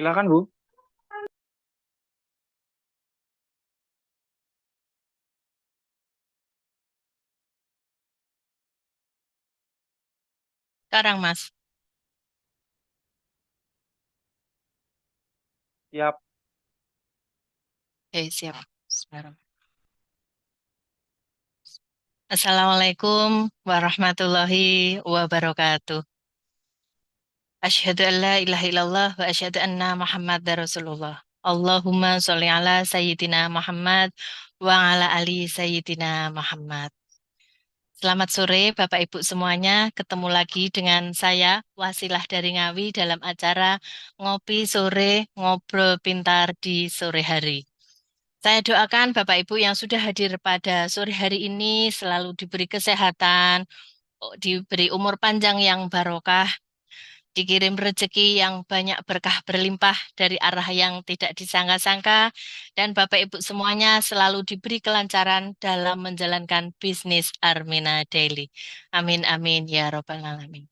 Silakan, Bu. Sekarang, Mas. Siap. Oke, siap. Sekarang. Assalamualaikum warahmatullahi wabarakatuh. Asyhadu an la ilaha illallah wa asyhadu anna Muhammadar Rasulullah. Allahumma sholli ala Sayyidina Muhammad wa ala ali Sayyidina Muhammad. Selamat sore Bapak Ibu semuanya. Ketemu lagi dengan saya, Wasilah dari Ngawi dalam acara Ngopi Sore, Ngobrol Pintar di Sore Hari. Saya doakan Bapak Ibu yang sudah hadir pada sore hari ini selalu diberi kesehatan, diberi umur panjang yang barokah, dikirim rezeki yang banyak berkah berlimpah dari arah yang tidak disangka-sangka, dan Bapak Ibu semuanya selalu diberi kelancaran dalam menjalankan bisnis Armina Daily. Amin amin ya robbal alamin.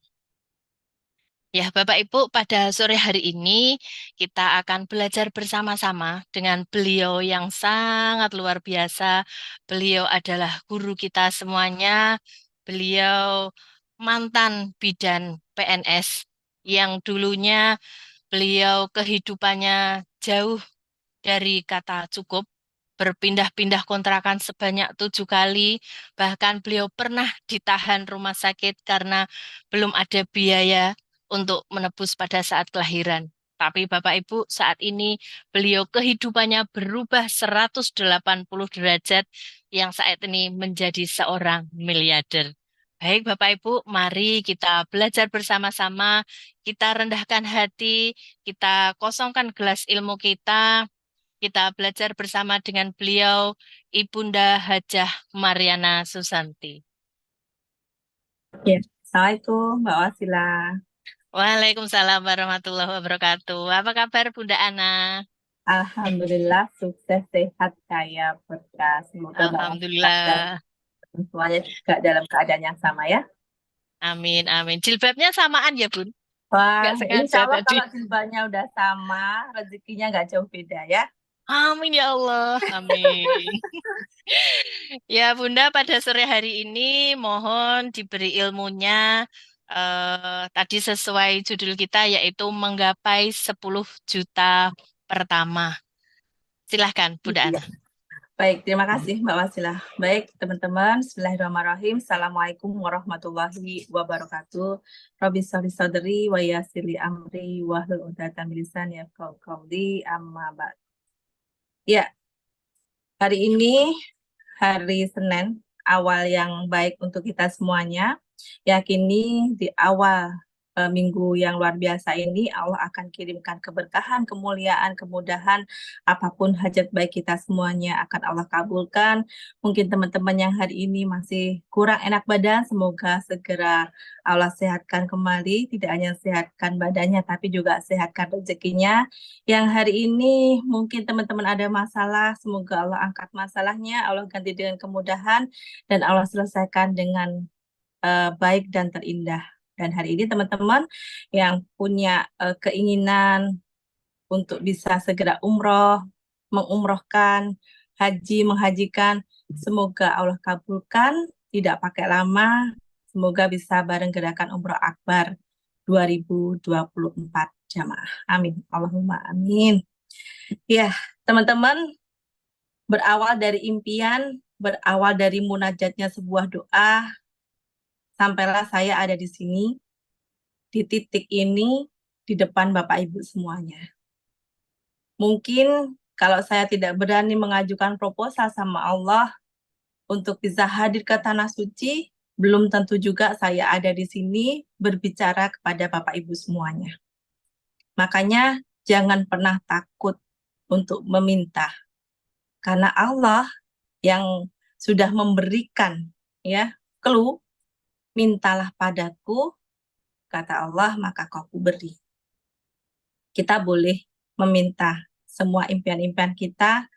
Ya, Bapak Ibu, pada sore hari ini kita akan belajar bersama-sama dengan beliau yang sangat luar biasa. Beliau adalah guru kita semuanya. Beliau mantan bidan PNS yang dulunya beliau kehidupannya jauh dari kata cukup, berpindah-pindah kontrakan sebanyak 7 kali, bahkan beliau pernah ditahan rumah sakit karena belum ada biaya untuk menebus pada saat kelahiran. Tapi Bapak Ibu, saat ini beliau kehidupannya berubah 180 derajat yang saat ini menjadi seorang miliarder. Baik Bapak Ibu, mari kita belajar bersama-sama, kita rendahkan hati, kita kosongkan gelas ilmu kita belajar bersama dengan beliau, Ibunda Hajah Mariana Susanti. Ya, Assalamualaikum Mbak Wasila. Waalaikumsalam warahmatullahi wabarakatuh. Apa kabar Bunda Ana? Alhamdulillah sukses sehat kaya berkah. Semoga Mbak Wasila dan Alhamdulillah. semuanya juga dalam keadaan yang sama ya. Amin, amin. Jilbabnya samaan ya, Bun? Wah, Nggak insya sengaja Allah tadi. kalau jilbabnya udah sama, rezekinya nggak jauh beda ya. Amin ya Allah, amin. Ya Bunda, pada sore hari ini mohon diberi ilmunya. Tadi sesuai judul kita yaitu menggapai 10 juta pertama. Silahkan Bunda Iya. Ana. Baik, terima kasih Mbak Wasila. Baik, teman-teman, Bismillahirrahmanirrahim. Assalamualaikum warahmatullahi wabarakatuh. Rabbi sholli sadri wa yassirli amri wahlul 'uqdatam min lisani yafqahu qawli amma ba'd. Ya, hari ini hari Senin, awal yang baik untuk kita semuanya. Yakini di awal minggu yang luar biasa ini, Allah akan kirimkan keberkahan, kemuliaan, kemudahan, apapun hajat baik kita semuanya akan Allah kabulkan. Mungkin teman-teman yang hari ini masih kurang enak badan, semoga segera Allah sehatkan kembali, tidak hanya sehatkan badannya, tapi juga sehatkan rezekinya. Yang hari ini mungkin teman-teman ada masalah, semoga Allah angkat masalahnya, Allah ganti dengan kemudahan, dan Allah selesaikan dengan baik dan terindah. Dan hari ini teman-teman yang punya keinginan untuk bisa segera umroh, mengumrohkan, haji, menghajikan, semoga Allah kabulkan, tidak pakai lama, semoga bisa bareng gerakan Umroh Akbar 2024 jamaah. Amin. Allahumma amin. Ya, teman-teman, berawal dari impian, berawal dari munajatnya sebuah doa, sampailah saya ada di sini, di titik ini, di depan Bapak Ibu semuanya. Mungkin kalau saya tidak berani mengajukan proposal sama Allah untuk bisa hadir ke Tanah Suci, belum tentu juga saya ada di sini berbicara kepada Bapak Ibu semuanya. Makanya jangan pernah takut untuk meminta. Karena Allah yang sudah memberikan ya clue, mintalah padaku, kata Allah, maka kau beri. Kita boleh meminta semua impian-impian kita,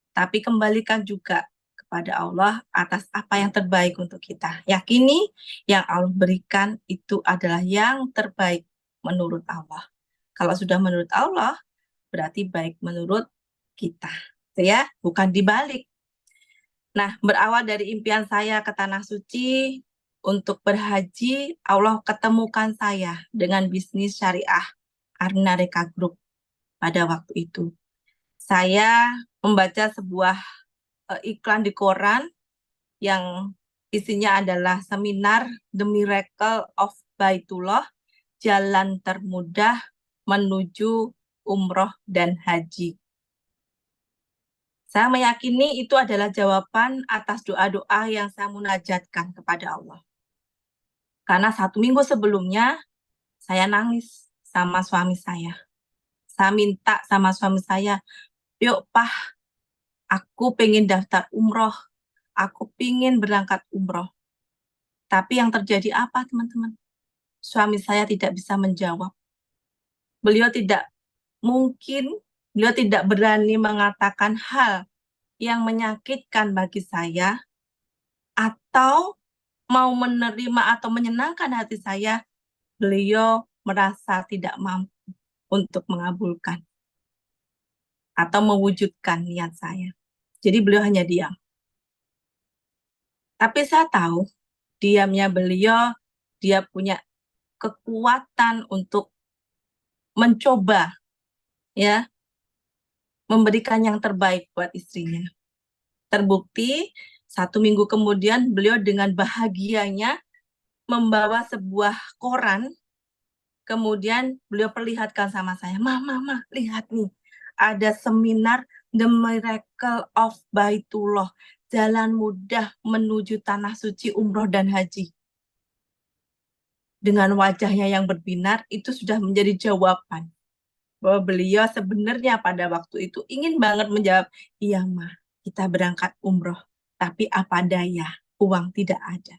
tapi kembalikan juga kepada Allah atas apa yang terbaik untuk kita. Yakini yang Allah berikan itu adalah yang terbaik menurut Allah. Kalau sudah menurut Allah, berarti baik menurut kita, ya, bukan dibalik. Nah, berawal dari impian saya ke Tanah Suci untuk berhaji, Allah ketemukan saya dengan bisnis syariah Arnareka Group pada waktu itu. Saya membaca sebuah iklan di koran yang isinya adalah seminar The Miracle of Baitullah, jalan termudah menuju umroh dan haji. Saya meyakini itu adalah jawaban atas doa-doa yang saya munajatkan kepada Allah. Karena 1 minggu sebelumnya, saya nangis sama suami saya. Saya minta sama suami saya, yuk Pak, aku pengen daftar umroh. Aku pengen berangkat umroh. Tapi yang terjadi apa, teman-teman? Suami saya tidak bisa menjawab. Beliau tidak berani mengatakan hal yang menyakitkan bagi saya, atau mau menerima atau menyenangkan hati saya, beliau merasa tidak mampu untuk mengabulkan atau mewujudkan niat saya. Jadi beliau hanya diam. Tapi saya tahu diamnya beliau, dia punya kekuatan untuk mencoba, ya, memberikan yang terbaik buat istrinya. Terbukti 1 minggu kemudian beliau dengan bahagianya membawa sebuah koran, kemudian beliau perlihatkan sama saya, Mama, lihat nih, ada seminar The Miracle of Baitullah, jalan mudah menuju Tanah Suci, umroh dan haji. Dengan wajahnya yang berbinar, itu sudah menjadi jawaban bahwa beliau sebenarnya pada waktu itu ingin banget menjawab, iya Ma, kita berangkat umroh, tapi apa daya, uang tidak ada.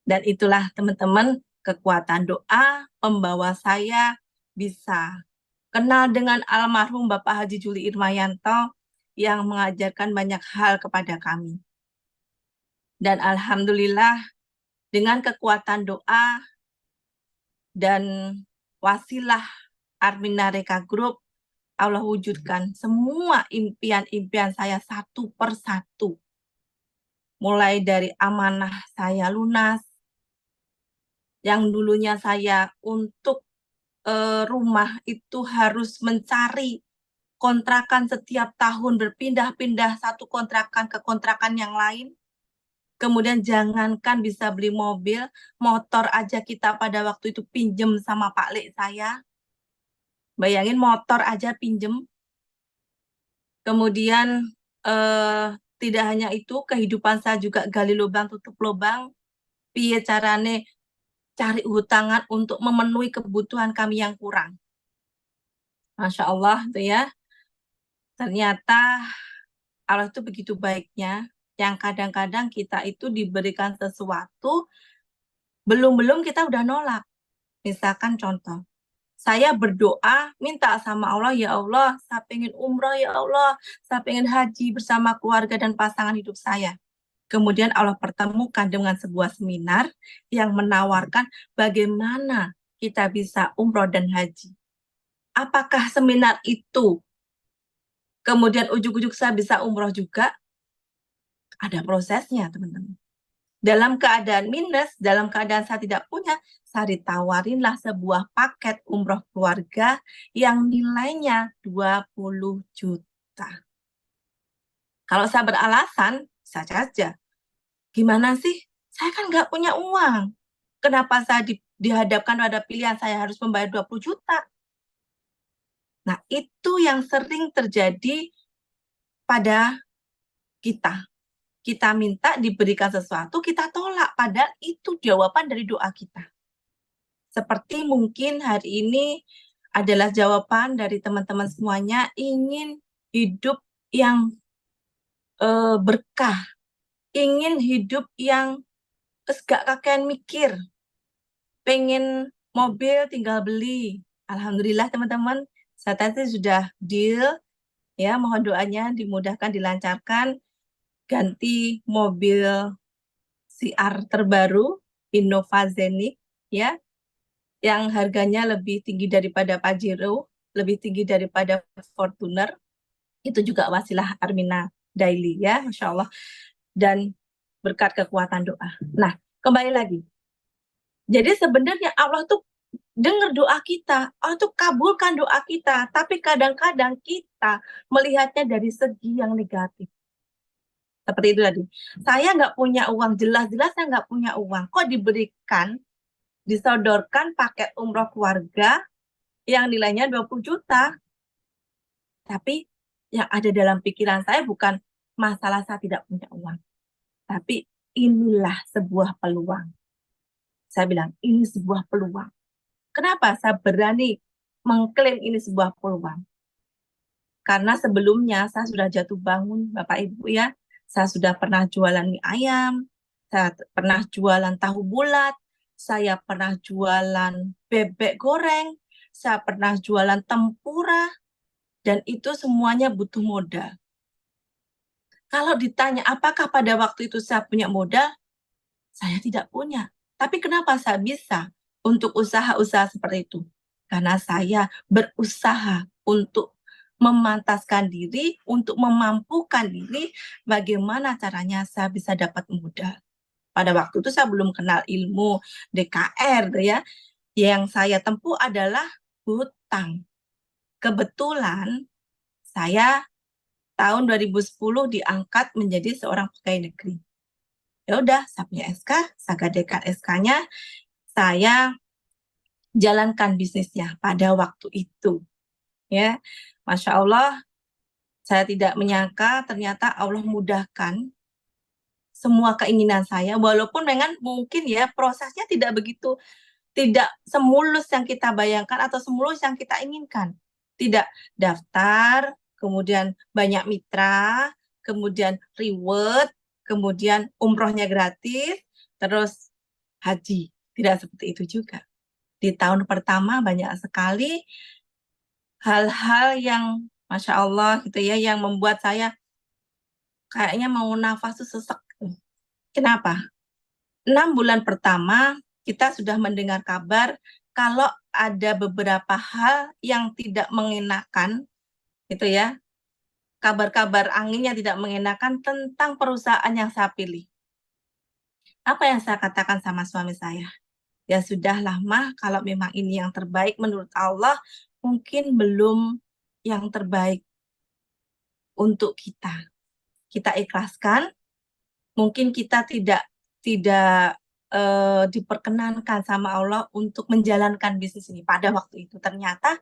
Dan itulah teman-teman, kekuatan doa membawa saya bisa kenal dengan almarhum Bapak Haji Juli Irmayanto yang mengajarkan banyak hal kepada kami. Dan alhamdulillah dengan kekuatan doa dan wasilah Arnareka Group, Allah wujudkan semua impian-impian saya satu persatu. Mulai dari amanah saya lunas, yang dulunya saya untuk rumah itu harus mencari kontrakan setiap tahun, berpindah-pindah satu kontrakan ke kontrakan yang lain. Kemudian jangankan bisa beli mobil, motor aja kita pada waktu itu pinjem sama Pak Lek saya. Bayangin motor aja pinjem. Kemudian tidak hanya itu, kehidupan saya juga gali lubang tutup lubang. Piye carane cari hutangan untuk memenuhi kebutuhan kami yang kurang. Masya Allah tuh ya. Ternyata Allah itu begitu baiknya, yang kadang-kadang kita itu diberikan sesuatu, belum-belum kita udah nolak. Misalkan contoh, saya berdoa, minta sama Allah, ya Allah, saya pengen umroh, ya Allah, saya pengen haji bersama keluarga dan pasangan hidup saya. Kemudian Allah pertemukan dengan sebuah seminar yang menawarkan bagaimana kita bisa umroh dan haji. Apakah seminar itu kemudian ujuk-ujuk saya bisa umroh juga? Ada prosesnya, teman-teman. Dalam keadaan minus, dalam keadaan saya tidak punya, saya ditawarinlah sebuah paket umroh keluarga yang nilainya 20 juta. Kalau saya beralasan, saja, gimana sih? Saya kan nggak punya uang. Kenapa saya dihadapkan pada pilihan saya harus membayar 20 juta? Nah, itu yang sering terjadi pada kita. Kita minta diberikan sesuatu, kita tolak, padahal itu jawaban dari doa kita. Seperti mungkin hari ini adalah jawaban dari teman-teman semuanya, ingin hidup yang berkah, ingin hidup yang gak kakean mikir, pengen mobil tinggal beli. Alhamdulillah teman-teman, saya tadi sudah deal, ya, mohon doanya dimudahkan, dilancarkan, ganti mobil CR terbaru Innova Zenith, ya, yang harganya lebih tinggi daripada Pajero, lebih tinggi daripada Fortuner. Itu juga wasilah Armina Daily ya, Masya Allah. Dan berkat kekuatan doa. Nah, kembali lagi. Jadi sebenarnya Allah tuh dengar doa kita, Allah tuh kabulkan doa kita. Tapi kadang-kadang kita melihatnya dari segi yang negatif. Seperti itu tadi. Saya nggak punya uang, jelas-jelas saya nggak punya uang. Kok diberikan, disodorkan pakai umroh keluarga yang nilainya 20 juta. Tapi yang ada dalam pikiran saya bukan masalah saya tidak punya uang. Tapi inilah sebuah peluang. Saya bilang, ini sebuah peluang. Kenapa saya berani mengklaim ini sebuah peluang? Karena sebelumnya saya sudah jatuh bangun, Bapak Ibu ya. Saya sudah pernah jualan mie ayam, saya pernah jualan tahu bulat, saya pernah jualan bebek goreng, saya pernah jualan tempura, dan itu semuanya butuh modal. Kalau ditanya apakah pada waktu itu saya punya modal, saya tidak punya. Tapi kenapa saya bisa untuk usaha-usaha seperti itu? Karena saya berusaha untuk memantaskan diri, untuk memampukan diri, bagaimana caranya saya bisa dapat modal. Pada waktu itu saya belum kenal ilmu DKR ya. Yang saya tempuh adalah hutang. Kebetulan saya tahun 2010 diangkat menjadi seorang pegawai negeri. Ya udah, saya punya SK, saya gadekan SK-nya, saya jalankan bisnisnya pada waktu itu. Ya, Masya Allah, saya tidak menyangka ternyata Allah mudahkan semua keinginan saya, walaupun dengan mungkin ya prosesnya tidak begitu, tidak semulus yang kita bayangkan atau semulus yang kita inginkan. Tidak daftar, kemudian banyak mitra, kemudian reward, kemudian umrohnya gratis, terus haji. Tidak seperti itu juga. Di tahun pertama banyak sekali hal-hal yang Masya Allah gitu ya, yang membuat saya kayaknya mau nafas tuh sesek. Kenapa? 6 bulan pertama kita sudah mendengar kabar kalau ada beberapa hal yang tidak mengenakan, gitu ya, kabar-kabar angin yang tidak mengenakan tentang perusahaan yang saya pilih. Apa yang saya katakan sama suami saya? Ya sudahlah mah, kalau memang ini yang terbaik menurut Allah, mungkin belum yang terbaik untuk kita. Kita ikhlaskan, mungkin kita tidak diperkenankan sama Allah untuk menjalankan bisnis ini. Pada waktu itu ternyata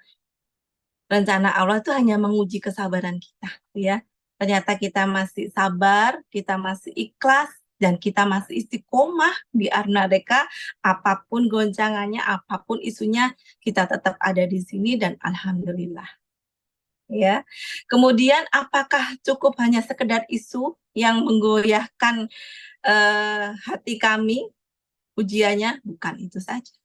rencana Allah itu hanya menguji kesabaran kita, ya. Ternyata kita masih sabar, kita masih ikhlas, dan kita masih istiqomah di Arnadeka. Apapun goncangannya, apapun isunya, kita tetap ada di sini dan alhamdulillah. Ya. Kemudian apakah cukup hanya sekedar isu yang menggoyahkan hati kami? Ujiannya bukan itu saja.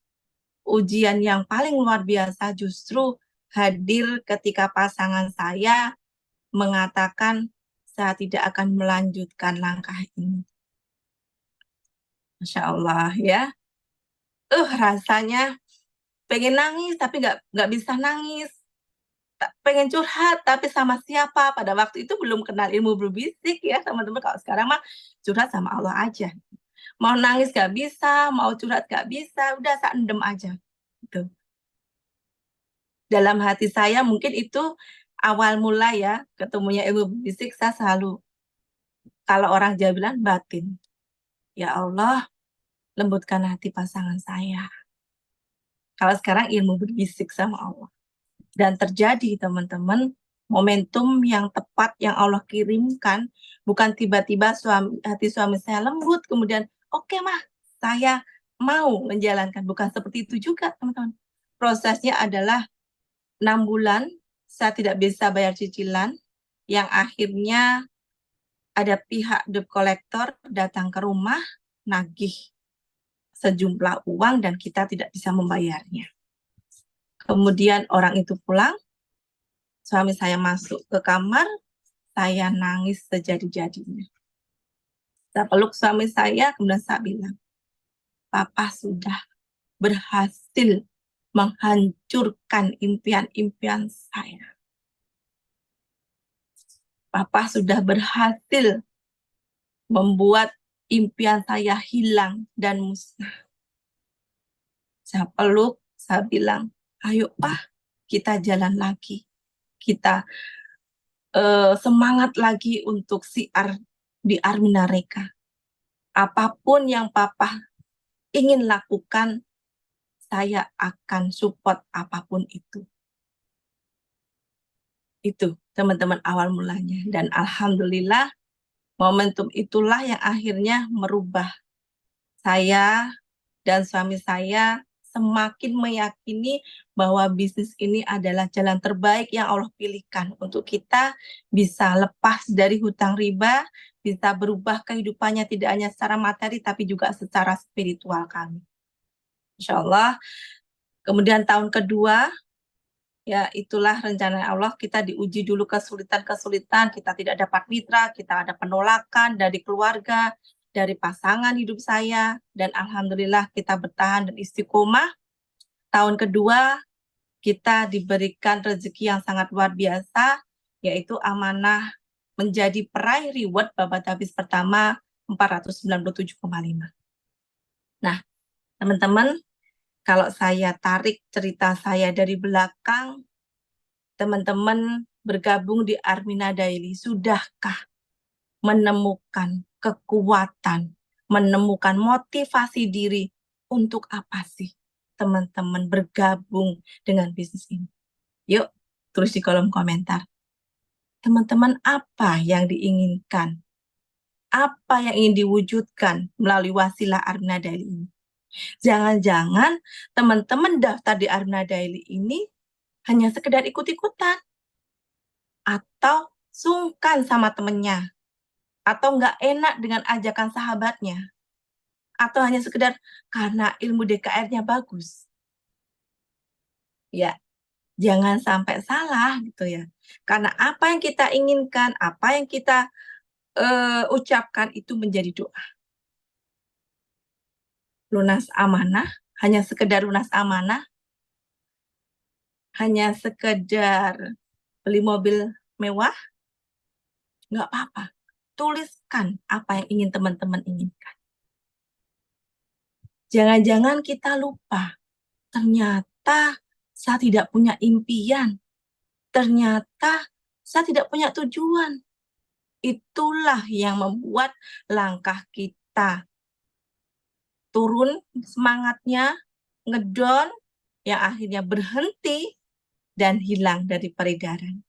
Ujian yang paling luar biasa justru hadir ketika pasangan saya mengatakan saya tidak akan melanjutkan langkah ini. Masya Allah ya. Rasanya pengen nangis tapi nggak bisa nangis. Pengen curhat tapi sama siapa? Pada waktu itu belum kenal ilmu berbisik ya teman-teman. Kalau sekarang mah curhat sama Allah aja. Mau nangis gak bisa, mau curhat gak bisa, udah saya endem aja. Gitu. Dalam hati saya mungkin itu awal mula ya ketemunya ilmu berbisik. Saya selalu, kalau orang Jawa bilang batin, ya Allah lembutkan hati pasangan saya. Kalau sekarang ilmu berbisik sama Allah. Dan terjadi teman-teman, momentum yang tepat yang Allah kirimkan, bukan tiba-tiba hati suami saya lembut, kemudian oke mah, saya mau menjalankan. Bukan seperti itu juga teman-teman. Prosesnya adalah 6 bulan, saya tidak bisa bayar cicilan, yang akhirnya ada pihak debt collector datang ke rumah, nagih sejumlah uang dan kita tidak bisa membayarnya. Kemudian orang itu pulang, suami saya masuk ke kamar, saya nangis sejadi-jadinya. Saya peluk suami saya, kemudian saya bilang, Papa sudah berhasil menghancurkan impian-impian saya. Papa sudah berhasil membuat impian saya hilang dan musnah. Saya peluk, saya bilang, ayo Pak, kita jalan lagi. Kita semangat lagi untuk siar di Arminareka. Apapun yang Papa ingin lakukan, saya akan support apapun itu. Itu teman-teman awal mulanya. Dan alhamdulillah momentum itulah yang akhirnya merubah saya dan suami saya semakin meyakini bahwa bisnis ini adalah jalan terbaik yang Allah pilihkan untuk kita bisa lepas dari hutang riba, bisa berubah kehidupannya tidak hanya secara materi tapi juga secara spiritual kami. Insya Allah. Kemudian tahun kedua, ya itulah rencana Allah, kita diuji dulu kesulitan-kesulitan, kita tidak dapat mitra, kita ada penolakan dari keluarga, dari pasangan hidup saya, dan alhamdulillah kita bertahan dan istiqomah. Tahun kedua, kita diberikan rezeki yang sangat luar biasa, yaitu amanah menjadi peraih reward babat habis pertama 497,5. Nah, teman-teman, kalau saya tarik cerita saya dari belakang, teman-teman bergabung di Armina Daily, sudahkah menemukan kekuatan, menemukan motivasi diri untuk apa sih teman-teman bergabung dengan bisnis ini? Yuk, tulis di kolom komentar. Teman-teman, apa yang diinginkan? Apa yang ingin diwujudkan melalui wasilah Armina Daily ini? Jangan-jangan teman-teman daftar di Armina Daily ini hanya sekedar ikut-ikutan, atau sungkan sama temennya, atau nggak enak dengan ajakan sahabatnya, atau hanya sekedar karena ilmu DKR-nya bagus. Ya, jangan sampai salah gitu ya. Karena apa yang kita inginkan, apa yang kita ucapkan itu menjadi doa. Lunas amanah, hanya sekedar lunas amanah, hanya sekedar beli mobil mewah, nggak apa-apa. Tuliskan apa yang ingin teman-teman inginkan. Jangan-jangan kita lupa, ternyata saya tidak punya impian, ternyata saya tidak punya tujuan. Itulah yang membuat langkah kita turun semangatnya, ngedon, yang akhirnya berhenti dan hilang dari peredaran.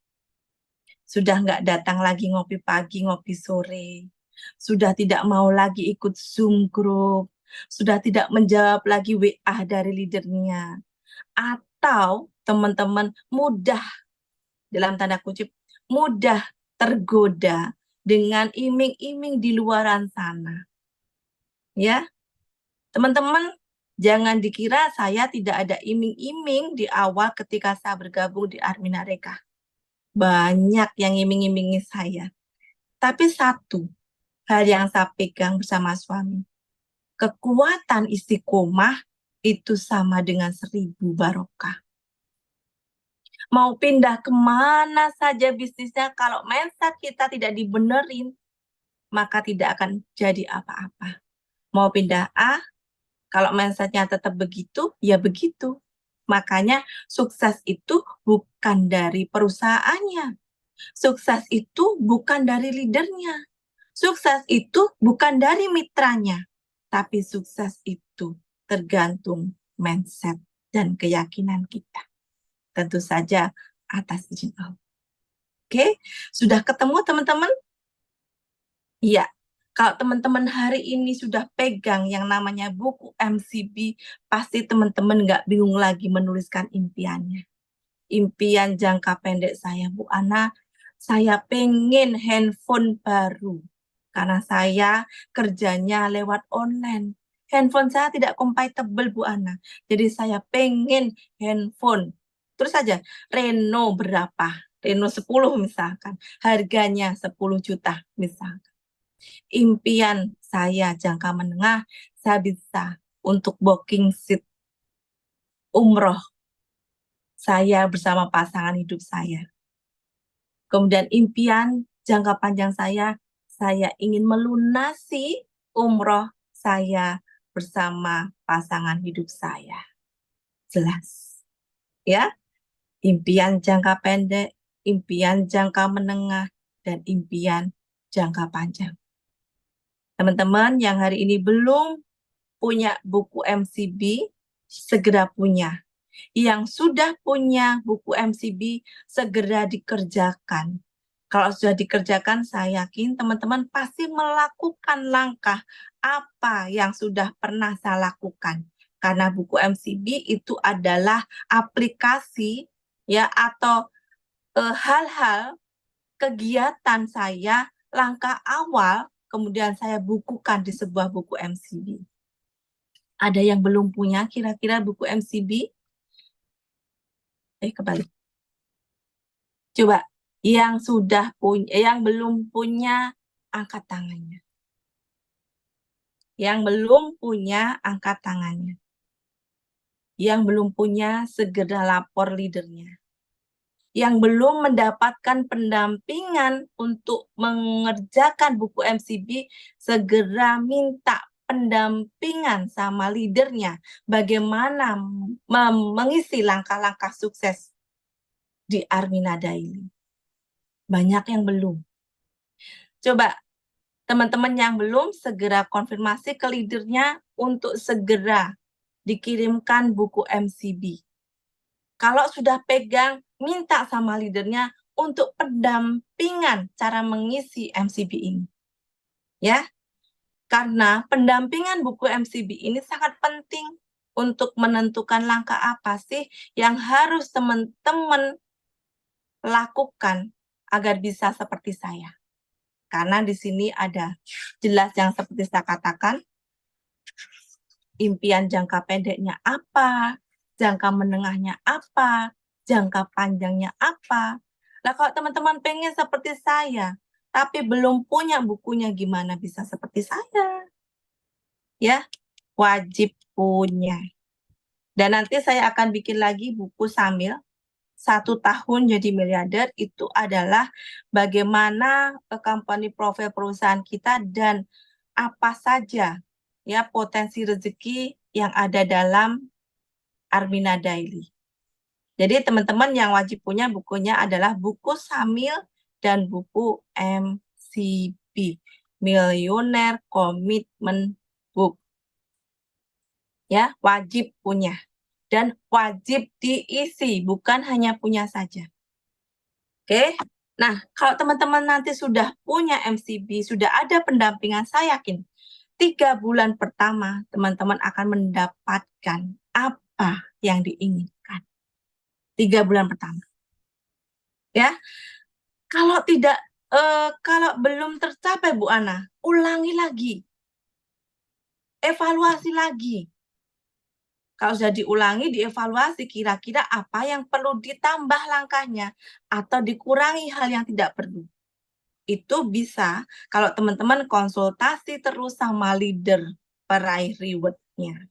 Sudah nggak datang lagi ngopi pagi, ngopi sore. Sudah tidak mau lagi ikut Zoom group. Sudah tidak menjawab lagi WA dari leadernya. Atau teman-teman mudah, dalam tanda kutip, mudah tergoda dengan iming-iming di luaran sana. Ya, teman-teman, jangan dikira saya tidak ada iming-iming di awal ketika saya bergabung di Arminareka. Banyak yang iming-imingi saya. Tapi satu hal yang saya pegang bersama suami, kekuatan istiqomah itu sama dengan 1000 barokah. Mau pindah kemana saja bisnisnya, kalau mindset kita tidak dibenerin, maka tidak akan jadi apa-apa. Mau pindah A, kalau mindsetnya tetap begitu, ya begitu. Makanya sukses itu bukan dari perusahaannya. Sukses itu bukan dari leadernya. Sukses itu bukan dari mitranya. Tapi sukses itu tergantung mindset dan keyakinan kita. Tentu saja atas izin Allah. Oke, sudah ketemu teman-teman? Iya. Kalau teman-teman hari ini sudah pegang yang namanya buku MCB, pasti teman-teman nggak bingung lagi menuliskan impiannya. Impian jangka pendek saya, Bu Ana, saya pengen handphone baru. Karena saya kerjanya lewat online. Handphone saya tidak compatible, Bu Ana. Jadi saya pengen handphone. Terus saja, Reno berapa? Reno 10 misalkan. Harganya 10 juta misalkan. Impian saya jangka menengah, saya bisa untuk booking seat umroh saya bersama pasangan hidup saya. Kemudian impian jangka panjang saya ingin melunasi umroh saya bersama pasangan hidup saya. Jelas, ya. Impian jangka pendek, impian jangka menengah, dan impian jangka panjang. Teman-teman yang hari ini belum punya buku MCB, segera punya. Yang sudah punya buku MCB, segera dikerjakan. Kalau sudah dikerjakan, saya yakin teman-teman pasti melakukan langkah apa yang sudah pernah saya lakukan. Karena buku MCB itu adalah aplikasi ya atau hal-hal kegiatan saya, langkah awal, kemudian saya bukukan di sebuah buku MCB. Ada yang belum punya kira-kira buku MCB? Kembali. Coba yang sudah punya, yang belum punya, angkat tangannya. Yang belum punya, angkat tangannya. Yang belum punya, segera lapor leadernya. Yang belum mendapatkan pendampingan untuk mengerjakan buku MCB, segera minta pendampingan sama leadernya. Bagaimana mengisi langkah-langkah sukses di Armina Daily. Banyak yang belum. Coba teman-teman yang belum, segera konfirmasi ke leadernya untuk segera dikirimkan buku MCB. Kalau sudah pegang, minta sama leadernya untuk pendampingan cara mengisi MCB ini. Ya, karena pendampingan buku MCB ini sangat penting untuk menentukan langkah apa sih yang harus teman-teman lakukan agar bisa seperti saya. Karena di sini ada jelas yang seperti saya katakan, impian jangka pendeknya apa, jangka menengahnya apa, jangka panjangnya apa. Nah, kalau teman-teman pengen seperti saya, tapi belum punya bukunya, gimana bisa seperti saya? Ya, wajib punya. Dan nanti saya akan bikin lagi buku sambil 1 tahun jadi miliarder, itu adalah bagaimana company profil perusahaan kita dan apa saja ya potensi rezeki yang ada dalam Armina Daily. Jadi teman-teman yang wajib punya bukunya adalah buku Samil dan buku MCB, Millionaire Commitment Book. Ya, wajib punya. Dan wajib diisi, bukan hanya punya saja. Oke, nah kalau teman-teman nanti sudah punya MCB, sudah ada pendampingan, saya yakin 3 bulan pertama teman-teman akan mendapatkan apa yang diinginkan. 3 bulan pertama. Ya, kalau tidak, kalau belum tercapai Bu Ana, ulangi lagi, evaluasi lagi. Kalau sudah diulangi, dievaluasi kira-kira apa yang perlu ditambah langkahnya atau dikurangi hal yang tidak perlu. Itu bisa kalau teman-teman konsultasi terus sama leader peraih reward-nya.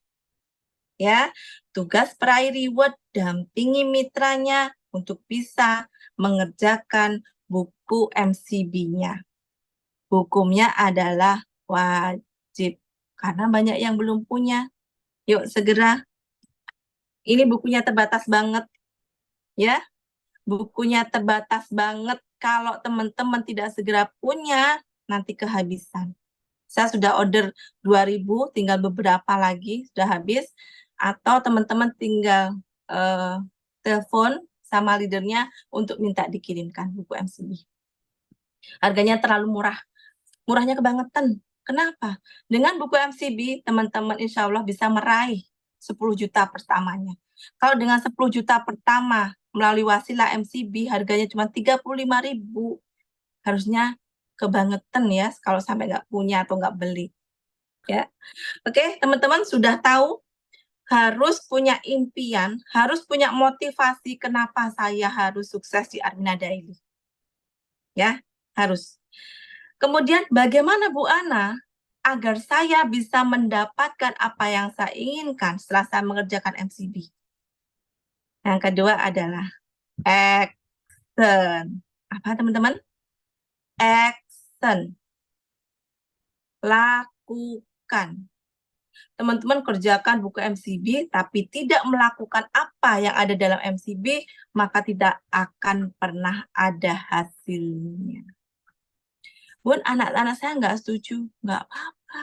Ya, tugas peraih reward dampingi mitranya untuk bisa mengerjakan buku MCB-nya. Hukumnya adalah wajib karena banyak yang belum punya. Yuk segera. Ini bukunya terbatas banget, ya. Bukunya terbatas banget. Kalau teman-teman tidak segera punya, nanti kehabisan. Saya sudah order 2.000, tinggal beberapa lagi, sudah habis. Atau teman-teman tinggal telepon sama leadernya untuk minta dikirimkan buku MCB. Harganya terlalu murah. Murahnya kebangetan. Kenapa? Dengan buku MCB, teman-teman insya Allah bisa meraih 10 juta pertamanya. Kalau dengan 10 juta pertama melalui wasilah MCB harganya cuma 35.000, harusnya kebangetan ya kalau sampai nggak punya atau nggak beli. Ya, oke teman-teman sudah tahu harus punya impian, harus punya motivasi kenapa saya harus sukses di Armina Daily. Ya, harus. Kemudian bagaimana Bu Ana agar saya bisa mendapatkan apa yang saya inginkan setelah saya mengerjakan MCB? Yang kedua adalah action. Apa teman-teman? Action. Lakukan. Teman-teman kerjakan buku MCB tapi tidak melakukan apa yang ada dalam MCB, maka tidak akan pernah ada hasilnya. Bun, anak-anak saya nggak setuju. Nggak apa-apa.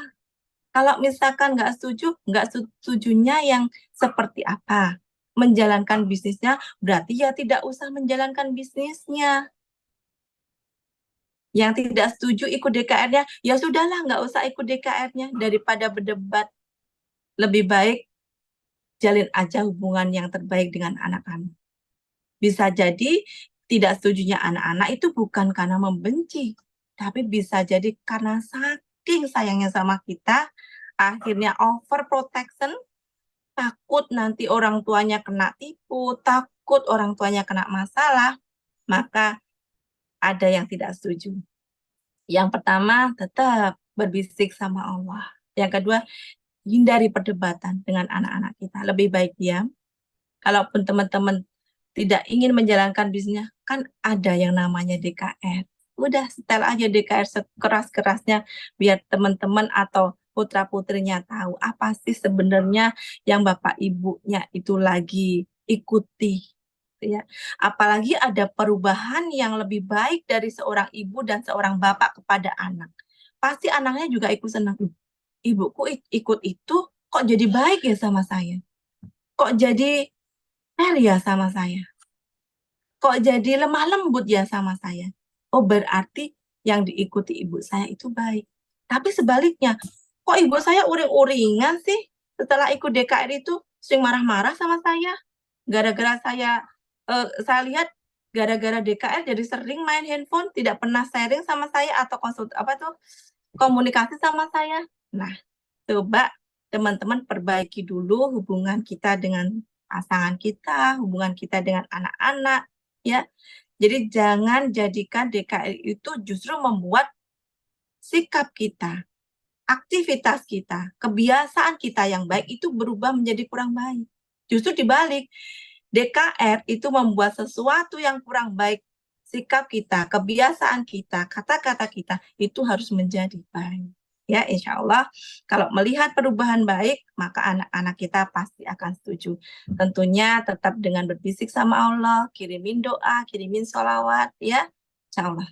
Kalau misalkan nggak setujunya yang seperti apa? Menjalankan bisnisnya, berarti ya tidak usah menjalankan bisnisnya. Yang tidak setuju ikut DKR-nya, ya sudahlah, nggak usah ikut DKR-nya. Daripada berdebat, lebih baik jalin aja hubungan yang terbaik dengan anak-anak. Bisa jadi tidak setujunya anak-anak itu bukan karena membenci, tapi bisa jadi karena saking sayangnya sama kita, akhirnya overprotection, takut nanti orang tuanya kena tipu, takut orang tuanya kena masalah, maka ada yang tidak setuju. Yang pertama, tetap berbisik sama Allah. Yang kedua, hindari perdebatan dengan anak-anak kita. Lebih baik diam. Kalaupun teman-teman tidak ingin menjalankan bisnisnya, kan ada yang namanya DKR. Udah setel aja DKR sekeras-kerasnya biar teman-teman atau putra-putrinya tahu apa sih sebenarnya yang bapak ibunya itu lagi ikuti. Ya. Apalagi ada perubahan yang lebih baik dari seorang ibu dan seorang bapak kepada anak. Pasti anaknya juga ikut senang. Ibuku ikut itu, kok jadi baik ya sama saya? Kok jadi fair ya sama saya? Kok jadi lemah lembut ya sama saya? Oh, berarti yang diikuti ibu saya itu baik. Tapi sebaliknya, kok ibu saya uring-uringan sih setelah ikut DKR itu sering marah-marah sama saya? Gara-gara saya lihat gara-gara DKR jadi sering main handphone, tidak pernah sharing sama saya atau komunikasi sama saya. Nah, coba teman-teman perbaiki dulu hubungan kita dengan pasangan kita, hubungan kita dengan anak-anak, ya. Jadi jangan jadikan DKR itu justru membuat sikap kita, aktivitas kita, kebiasaan kita yang baik itu berubah menjadi kurang baik. Justru dibalik, DKR itu membuat sesuatu yang kurang baik, sikap kita, kebiasaan kita, kata-kata kita itu harus menjadi baik. Ya, insya Allah kalau melihat perubahan baik, maka anak-anak kita pasti akan setuju. Tentunya tetap dengan berbisik sama Allah, kirimin doa, kirimin sholawat, ya, insya Allah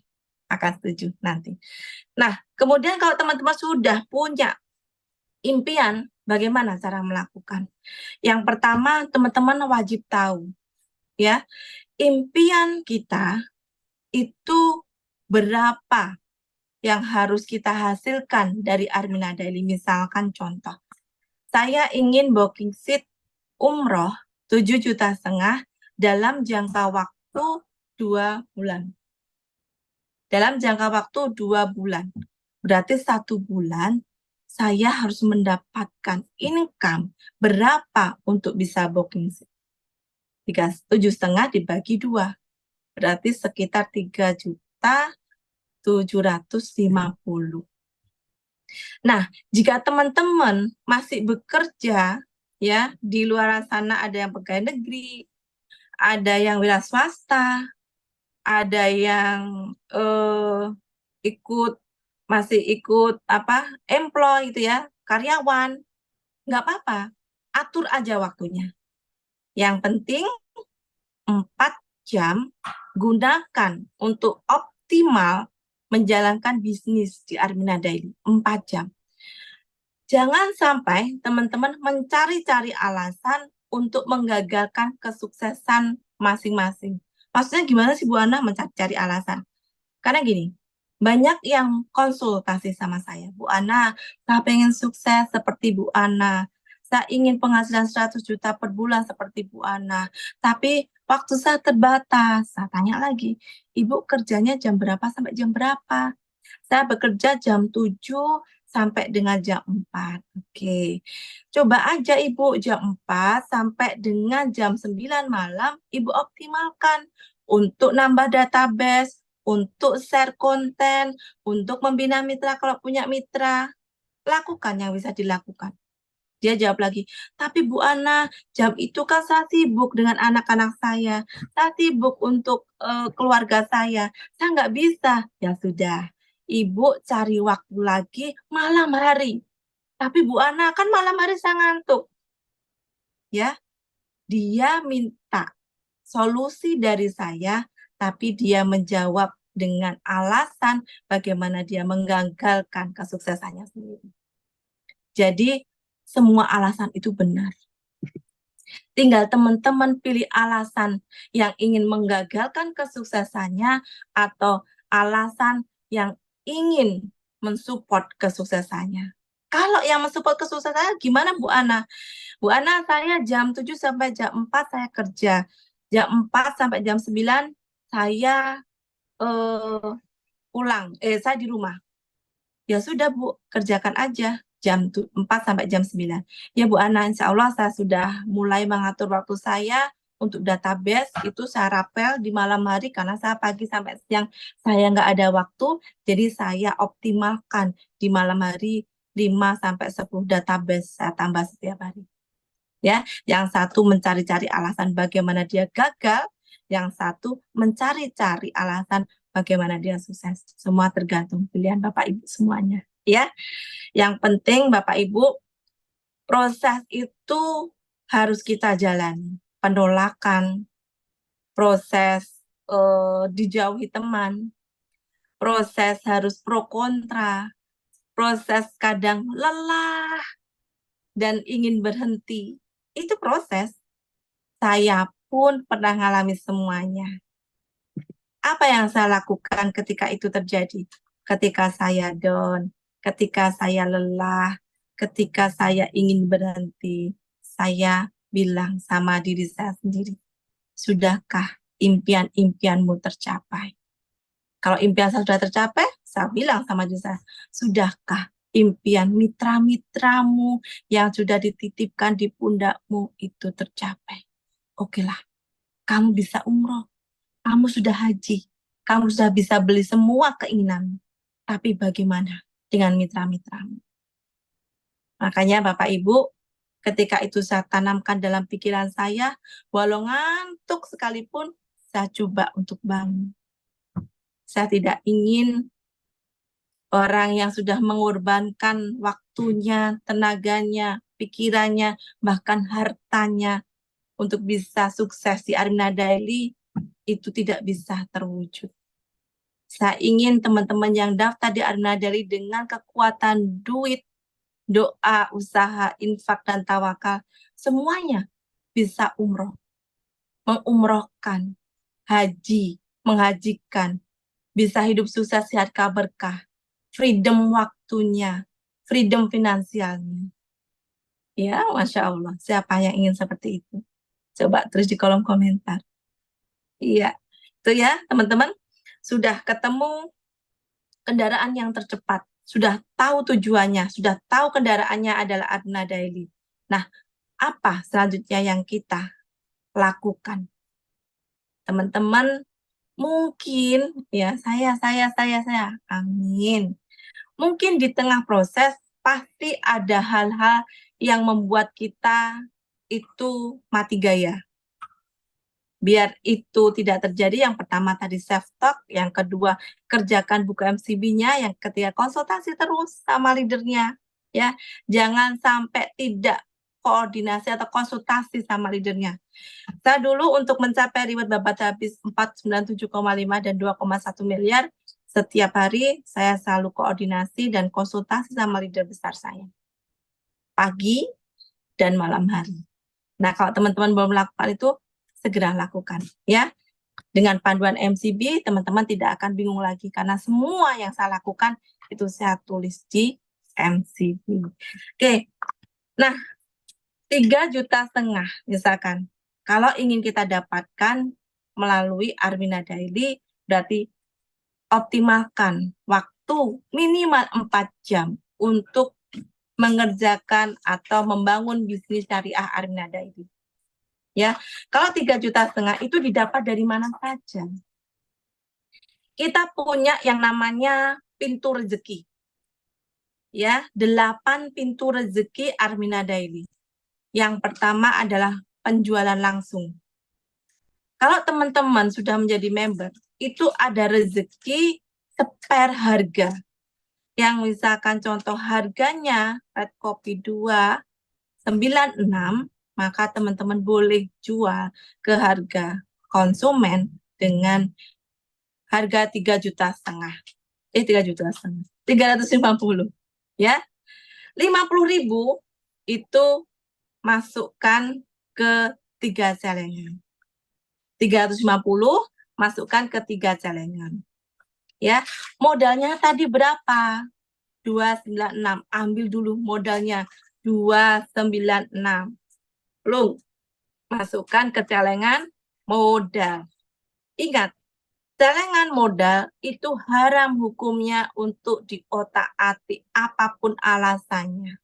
akan setuju nanti. Nah, kemudian kalau teman-teman sudah punya impian, bagaimana cara melakukan? Yang pertama, teman-teman wajib tahu, ya, impian kita itu berapa yang harus kita hasilkan dari Armina Daily. Misalkan contoh, saya ingin booking seat umroh 7,5 juta dalam jangka waktu 2 bulan. Dalam jangka waktu 2 bulan. Berarti 1 bulan saya harus mendapatkan income berapa untuk bisa booking seat. 7,5 dibagi 2. Berarti sekitar 3,750. Nah, jika teman-teman masih bekerja, ya, di luar sana ada yang pegawai negeri, ada yang wira swasta, ada yang masih ikut employ gitu ya, karyawan, nggak apa-apa, atur aja waktunya. Yang penting 4 jam gunakan untuk optimal menjalankan bisnis di Armina Daily. 4 jam. Jangan sampai teman-teman mencari-cari alasan untuk menggagalkan kesuksesan masing-masing. Maksudnya gimana sih Bu Ana mencari-cari alasan? Karena gini, banyak yang konsultasi sama saya. Bu Ana, saya pengen sukses seperti Bu Ana. Saya ingin penghasilan 100 juta per bulan seperti Bu Ana. Tapi waktu saya terbatas. Saya tanya lagi, Ibu kerjanya jam berapa sampai jam berapa? Saya bekerja jam 7 sampai dengan jam 4. Oke. Coba aja Ibu jam 4 sampai dengan jam 9 malam Ibu optimalkan untuk nambah database, untuk share konten, untuk membina mitra kalau punya mitra. Lakukan yang bisa dilakukan. Dia jawab lagi, tapi Bu Ana, jam itu kan saya sibuk dengan anak-anak saya sibuk untuk keluarga saya nggak bisa. Ya sudah, Ibu cari waktu lagi malam hari. Tapi Bu Ana, kan malam hari saya ngantuk. Ya, dia minta solusi dari saya, tapi dia menjawab dengan alasan bagaimana dia menggagalkan kesuksesannya sendiri. Jadi, semua alasan itu benar. Tinggal teman-teman pilih alasan yang ingin menggagalkan kesuksesannya atau alasan yang ingin mensupport kesuksesannya. Kalau yang mensupport kesuksesannya gimana Bu Ana? Bu Ana, saya jam 7 sampai jam 4 saya kerja. Jam 4 sampai jam 9 saya pulang. Saya di rumah. Ya sudah Bu, kerjakan aja jam 4 sampai jam 9. Ya Bu Ana, insya Allah saya sudah mulai mengatur waktu saya untuk database, itu saya rapel di malam hari karena saya pagi sampai siang saya nggak ada waktu, jadi saya optimalkan di malam hari 5 sampai 10 database saya tambah setiap hari. Ya, yang satu mencari-cari alasan bagaimana dia gagal, yang satu mencari-cari alasan bagaimana dia sukses. Semua tergantung pilihan Bapak Ibu semuanya, ya. Yang penting Bapak Ibu, proses itu harus kita jalani. Penolakan, proses dijauhi teman, proses harus pro kontra, proses kadang lelah dan ingin berhenti. Itu proses. Saya pun pernah mengalami semuanya. Apa yang saya lakukan ketika itu terjadi? Ketika saya down, ketika saya lelah, ketika saya ingin berhenti, saya bilang sama diri saya sendiri, sudahkah impian-impianmu tercapai? Kalau impian saya sudah tercapai, saya bilang sama diri saya, sudahkah impian mitra-mitramu yang sudah dititipkan di pundakmu itu tercapai? Oke lah, kamu bisa umroh, kamu sudah haji, kamu sudah bisa beli semua keinginanmu. Tapi bagaimana dengan mitra-mitramu? Makanya Bapak Ibu, ketika itu saya tanamkan dalam pikiran saya, walau ngantuk sekalipun, saya coba untuk bangun. Saya tidak ingin orang yang sudah mengorbankan waktunya, tenaganya, pikirannya, bahkan hartanya untuk bisa sukses di Armina Daily, itu tidak bisa terwujud. Saya ingin teman-teman yang daftar di Armina Daily dengan kekuatan duit, doa, usaha, infak, dan tawakal, semuanya bisa umroh, mengumrohkan, haji, menghajikan, bisa hidup sukses, sehat, berkah, freedom waktunya, freedom finansialnya. Ya, Masya Allah. Siapa yang ingin seperti itu? Coba tulis di kolom komentar. Iya, itu ya teman-teman. Sudah ketemu kendaraan yang tercepat, sudah tahu tujuannya, sudah tahu kendaraannya adalah Armina Daily. Nah, apa selanjutnya yang kita lakukan? Teman-teman, mungkin ya saya, amin. Mungkin di tengah proses pasti ada hal-hal yang membuat kita itu mati gaya. Biar itu tidak terjadi, yang pertama tadi self-talk, yang kedua kerjakan buku MCB-nya, yang ketiga konsultasi terus sama leadernya. Ya, jangan sampai tidak koordinasi atau konsultasi sama leadernya. Saya dulu untuk mencapai reward babat habis 497,5 dan 2,1 miliar, setiap hari saya selalu koordinasi dan konsultasi sama leader besar saya. Pagi dan malam hari. Nah, kalau teman-teman belum melakukan itu, segera lakukan. Ya, dengan panduan MCB, teman-teman tidak akan bingung lagi, karena semua yang saya lakukan itu saya tulis di MCB. Oke, nah 3,5 juta misalkan. Kalau ingin kita dapatkan melalui Armina Daily, berarti optimalkan waktu minimal 4 jam untuk mengerjakan atau membangun bisnis syariah Armina Daily. Ya, kalau 3,5 juta itu didapat dari mana saja. Kita punya yang namanya pintu rezeki. Ya, 8 pintu rezeki Armina Daily. Yang pertama adalah penjualan langsung. Kalau teman-teman sudah menjadi member, itu ada rezeki spare harga. Yang misalkan contoh harganya red kopi 296, maka teman-teman boleh jual ke harga konsumen dengan harga 3,5 juta. 3,5 juta. 350. Ya. 50.000 itu masukkan ke 3 celengan. 350 masukkan ke 3 celengan. Ya, modalnya tadi berapa? 296. Ambil dulu modalnya 296. Belum masukkan ke celengan modal. Ingat, celengan modal itu haram hukumnya untuk diotak-atik apapun alasannya.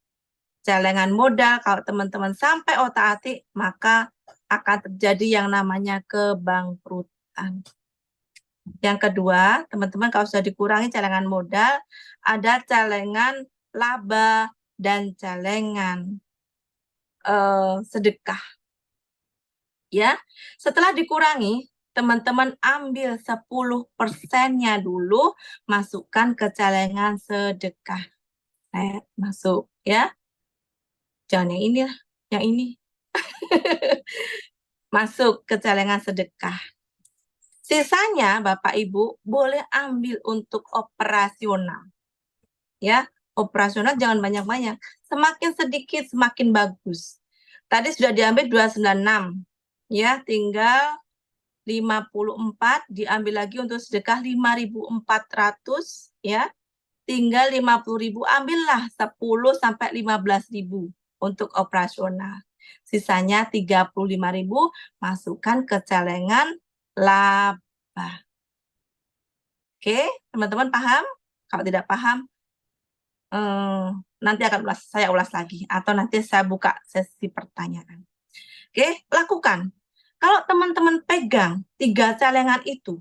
Celengan modal kalau teman-teman sampai otak-atik, maka akan terjadi yang namanya kebangkrutan. Yang kedua, teman-teman kalau sudah dikurangi celengan modal, ada celengan laba dan celengan sedekah. Ya, setelah dikurangi, teman-teman ambil 10%-nya dulu, masukkan ke celengan sedekah. Masuk ya. Jangan yang ini lah, yang ini. Masuk ke celengan sedekah. Sisanya Bapak Ibu boleh ambil untuk operasional. Ya, operasional jangan banyak-banyak. Semakin sedikit semakin bagus. Tadi sudah diambil 296. Ya, tinggal 54 diambil lagi untuk sedekah 5.400 ya. Tinggal 50.000, ambillah 10 sampai 15.000 untuk operasional. Sisanya 35.000 masukkan ke celengan laba. Oke, teman-teman paham? Kalau tidak paham, nanti akan saya ulas lagi atau nanti saya buka sesi pertanyaan. Oke, lakukan. Kalau teman-teman pegang 3 celengan itu,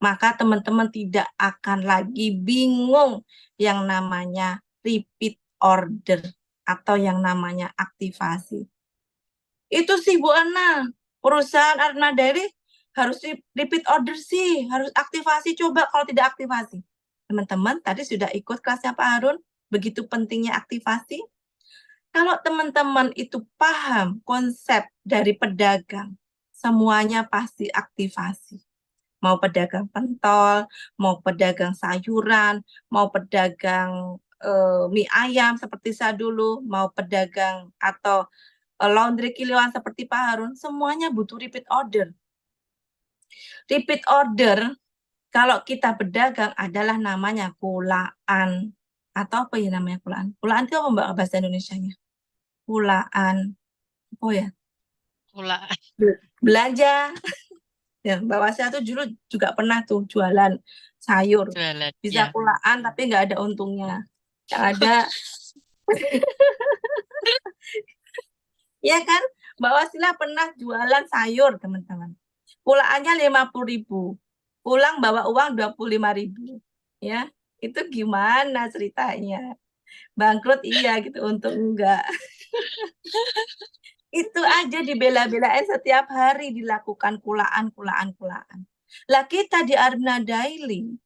maka teman-teman tidak akan lagi bingung yang namanya repeat order atau yang namanya aktivasi. Itu sih Bu Ana, perusahaan Arna Dairy harus repeat order sih, harus aktivasi. Coba kalau tidak aktivasi. Teman-teman tadi sudah ikut kelasnya Pak Harun, begitu pentingnya aktivasi. Kalau teman-teman itu paham konsep dari pedagang, semuanya pasti aktivasi. Mau pedagang pentol, mau pedagang sayuran, mau pedagang mie ayam seperti saya dulu, mau pedagang atau laundry kiloan seperti Pak Harun, semuanya butuh repeat order. Repeat order kalau kita berdagang adalah namanya kulaan. Atau apa ya namanya kulaan? Kulaan itu apa Mbak bahasa Indonesianya? Kulaan. Oh ya, Pula. belanja. Ya, Mbak Wasya tuh dulu juga pernah tuh jualan sayur. Jualan. Bisa Ya. kulaan tapi nggak ada untungnya. Yang ada, ya kan? Mbak Wasila pernah jualan sayur, teman-teman. Kulaannya 50.000. Pulang bawa uang 25.000. Ya, itu gimana ceritanya? Bangkrut iya gitu, untung enggak. Itu aja dibela-belain setiap hari dilakukan kulaan. Lah kita di Armina Daily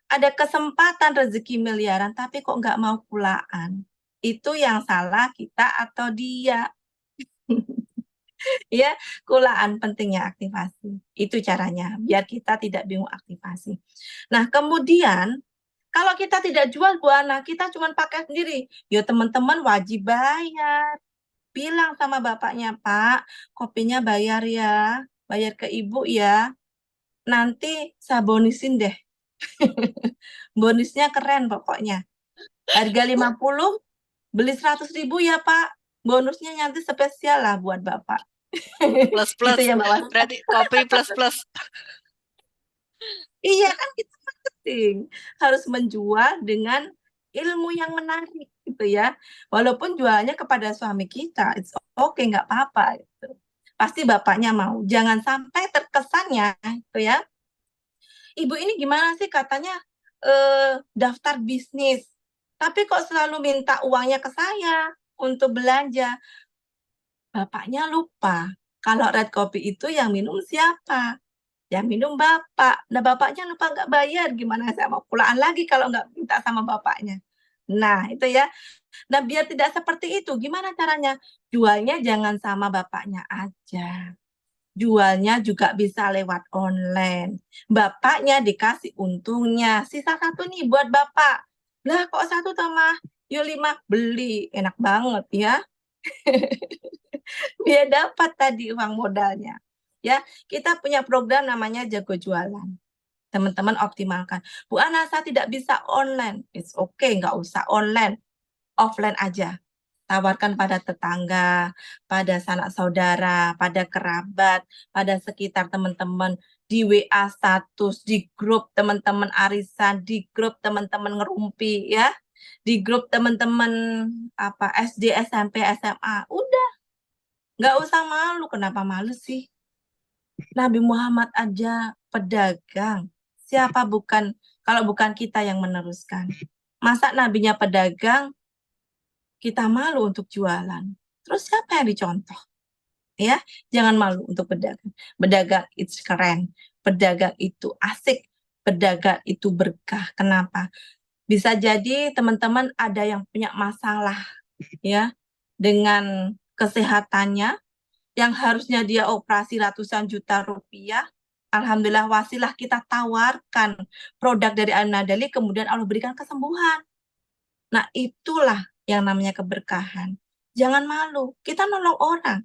ada kesempatan rezeki miliaran tapi kok nggak mau kulaan. Itu yang salah kita atau dia? Ya, kulaan pentingnya aktivasi. Itu caranya biar kita tidak bingung aktivasi. Nah, kemudian kalau kita tidak jual Bu Ana, kita cuma pakai sendiri. Ya teman-teman wajib bayar. Bilang sama bapaknya, Pak, kopinya bayar ya. Bayar ke ibu ya. Nanti saya bonisin deh. Bonusnya keren pokoknya. Harga 50, beli 100.000 ya Pak. Bonusnya nanti spesial lah buat Bapak. Plus Gitu plus. ya Mbak Was. Berarti kopi plus plus. Iya kan itu penting. Harus menjual dengan ilmu yang menarik gitu ya. Walaupun jualnya kepada suami kita, it's okay, nggak apa-apa gitu. Pasti bapaknya mau. Jangan sampai terkesannya gitu ya. Ibu ini gimana sih katanya daftar bisnis. Tapi kok selalu minta uangnya ke saya untuk belanja. Bapaknya lupa. Kalau red kopi itu yang minum siapa? Yang minum bapak. Nah, bapaknya lupa nggak bayar. Gimana saya mau pulaan lagi kalau nggak minta sama bapaknya? Nah, itu ya. Nah, biar tidak seperti itu, gimana caranya? Jualnya jangan sama bapaknya aja. Jualnya juga bisa lewat online. Bapaknya dikasih untungnya. Sisa satu nih buat bapak. Lah, kok satu tambah? Yuk 5 beli. Enak banget ya. Dia dapat tadi uang modalnya. Ya, kita punya program namanya Jago Jualan. Teman-teman optimalkan. Bu Ana, saya tidak bisa online. It's okay, nggak usah online. Offline aja. Tawarkan pada tetangga, pada sanak saudara, pada kerabat, pada sekitar teman-teman, di WA status, di grup teman-teman arisan, di grup teman-teman ngerumpi ya, di grup teman-teman apa SD, SMP, SMA. Udah, nggak usah malu. Kenapa malu sih? Nabi Muhammad aja pedagang. Siapa bukan kalau bukan kita yang meneruskan? Masa nabinya pedagang, kita malu untuk jualan. Terus siapa yang dicontoh? Ya, jangan malu untuk berdagang. Berdagang itu keren. Berdagang itu asik. Berdagang itu berkah. Kenapa? Bisa jadi teman-teman ada yang punya masalah ya dengan kesehatannya yang harusnya dia operasi ratusan juta rupiah. Alhamdulillah wasilah kita tawarkan produk dari Al-Nadali, kemudian Allah berikan kesembuhan. Nah, itulah yang namanya keberkahan. Jangan malu, kita nolong orang.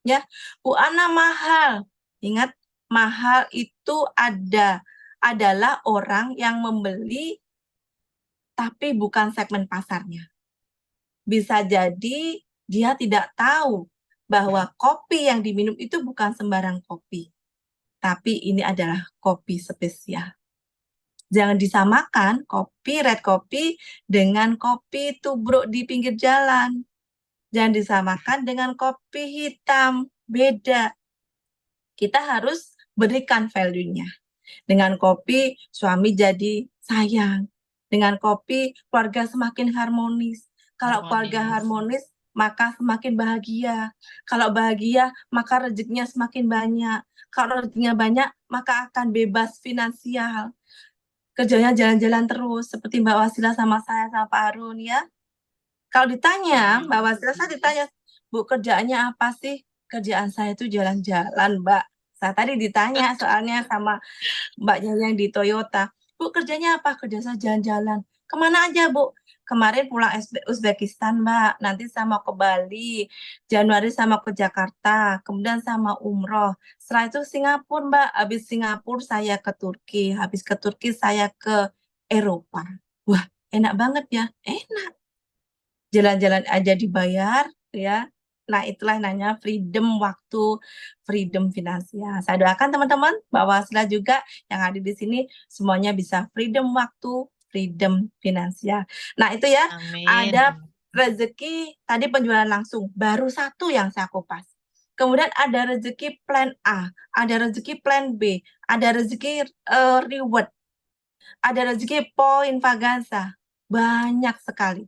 Ya, Bu Ana mahal. Ingat, mahal itu adalah orang yang membeli tapi bukan segmen pasarnya. Bisa jadi dia tidak tahu bahwa kopi yang diminum itu bukan sembarang kopi, tapi ini adalah kopi spesial. Jangan disamakan kopi red kopi dengan kopi tubruk di pinggir jalan. Jangan disamakan dengan kopi hitam, beda. Kita harus berikan value-nya. Dengan kopi, suami jadi sayang. Dengan kopi, keluarga semakin harmonis. Kalau keluarga harmonis, maka semakin bahagia. Kalau bahagia, maka rezekinya semakin banyak. Kalau rezekinya banyak, maka akan bebas finansial. Kerjanya jalan-jalan terus, seperti Mbak Wasila sama saya, sama Pak Harun ya. Kalau ditanya, Mbak Wasila, saya ditanya, Bu, kerjaannya apa sih? Kerjaan saya itu jalan-jalan, Mbak. Saya tadi ditanya soalnya sama Mbaknya yang di Toyota. Bu, kerjanya apa? Kerja saya jalan-jalan. Kemana aja, Bu? Kemarin pulang Uzbekistan, Mbak. Nanti saya mau ke Bali. Januari saya mau ke Jakarta. Kemudian saya mau umroh. Setelah itu Singapura, Mbak. Habis Singapura saya ke Turki. Habis ke Turki saya ke Eropa. Wah, enak banget ya. Enak. Jalan-jalan aja dibayar, ya. Nah, itulah namanya freedom waktu, freedom finansial. Saya doakan teman-teman, Mbak Wasila juga yang ada di sini, semuanya bisa freedom waktu, freedom finansial. Nah, itu ya, Amin. ada rezeki, tadi penjualan langsung, baru satu yang saya kupas. Kemudian ada rezeki plan A, ada rezeki plan B, ada rezeki reward, ada rezeki poin Vaganza. Banyak sekali.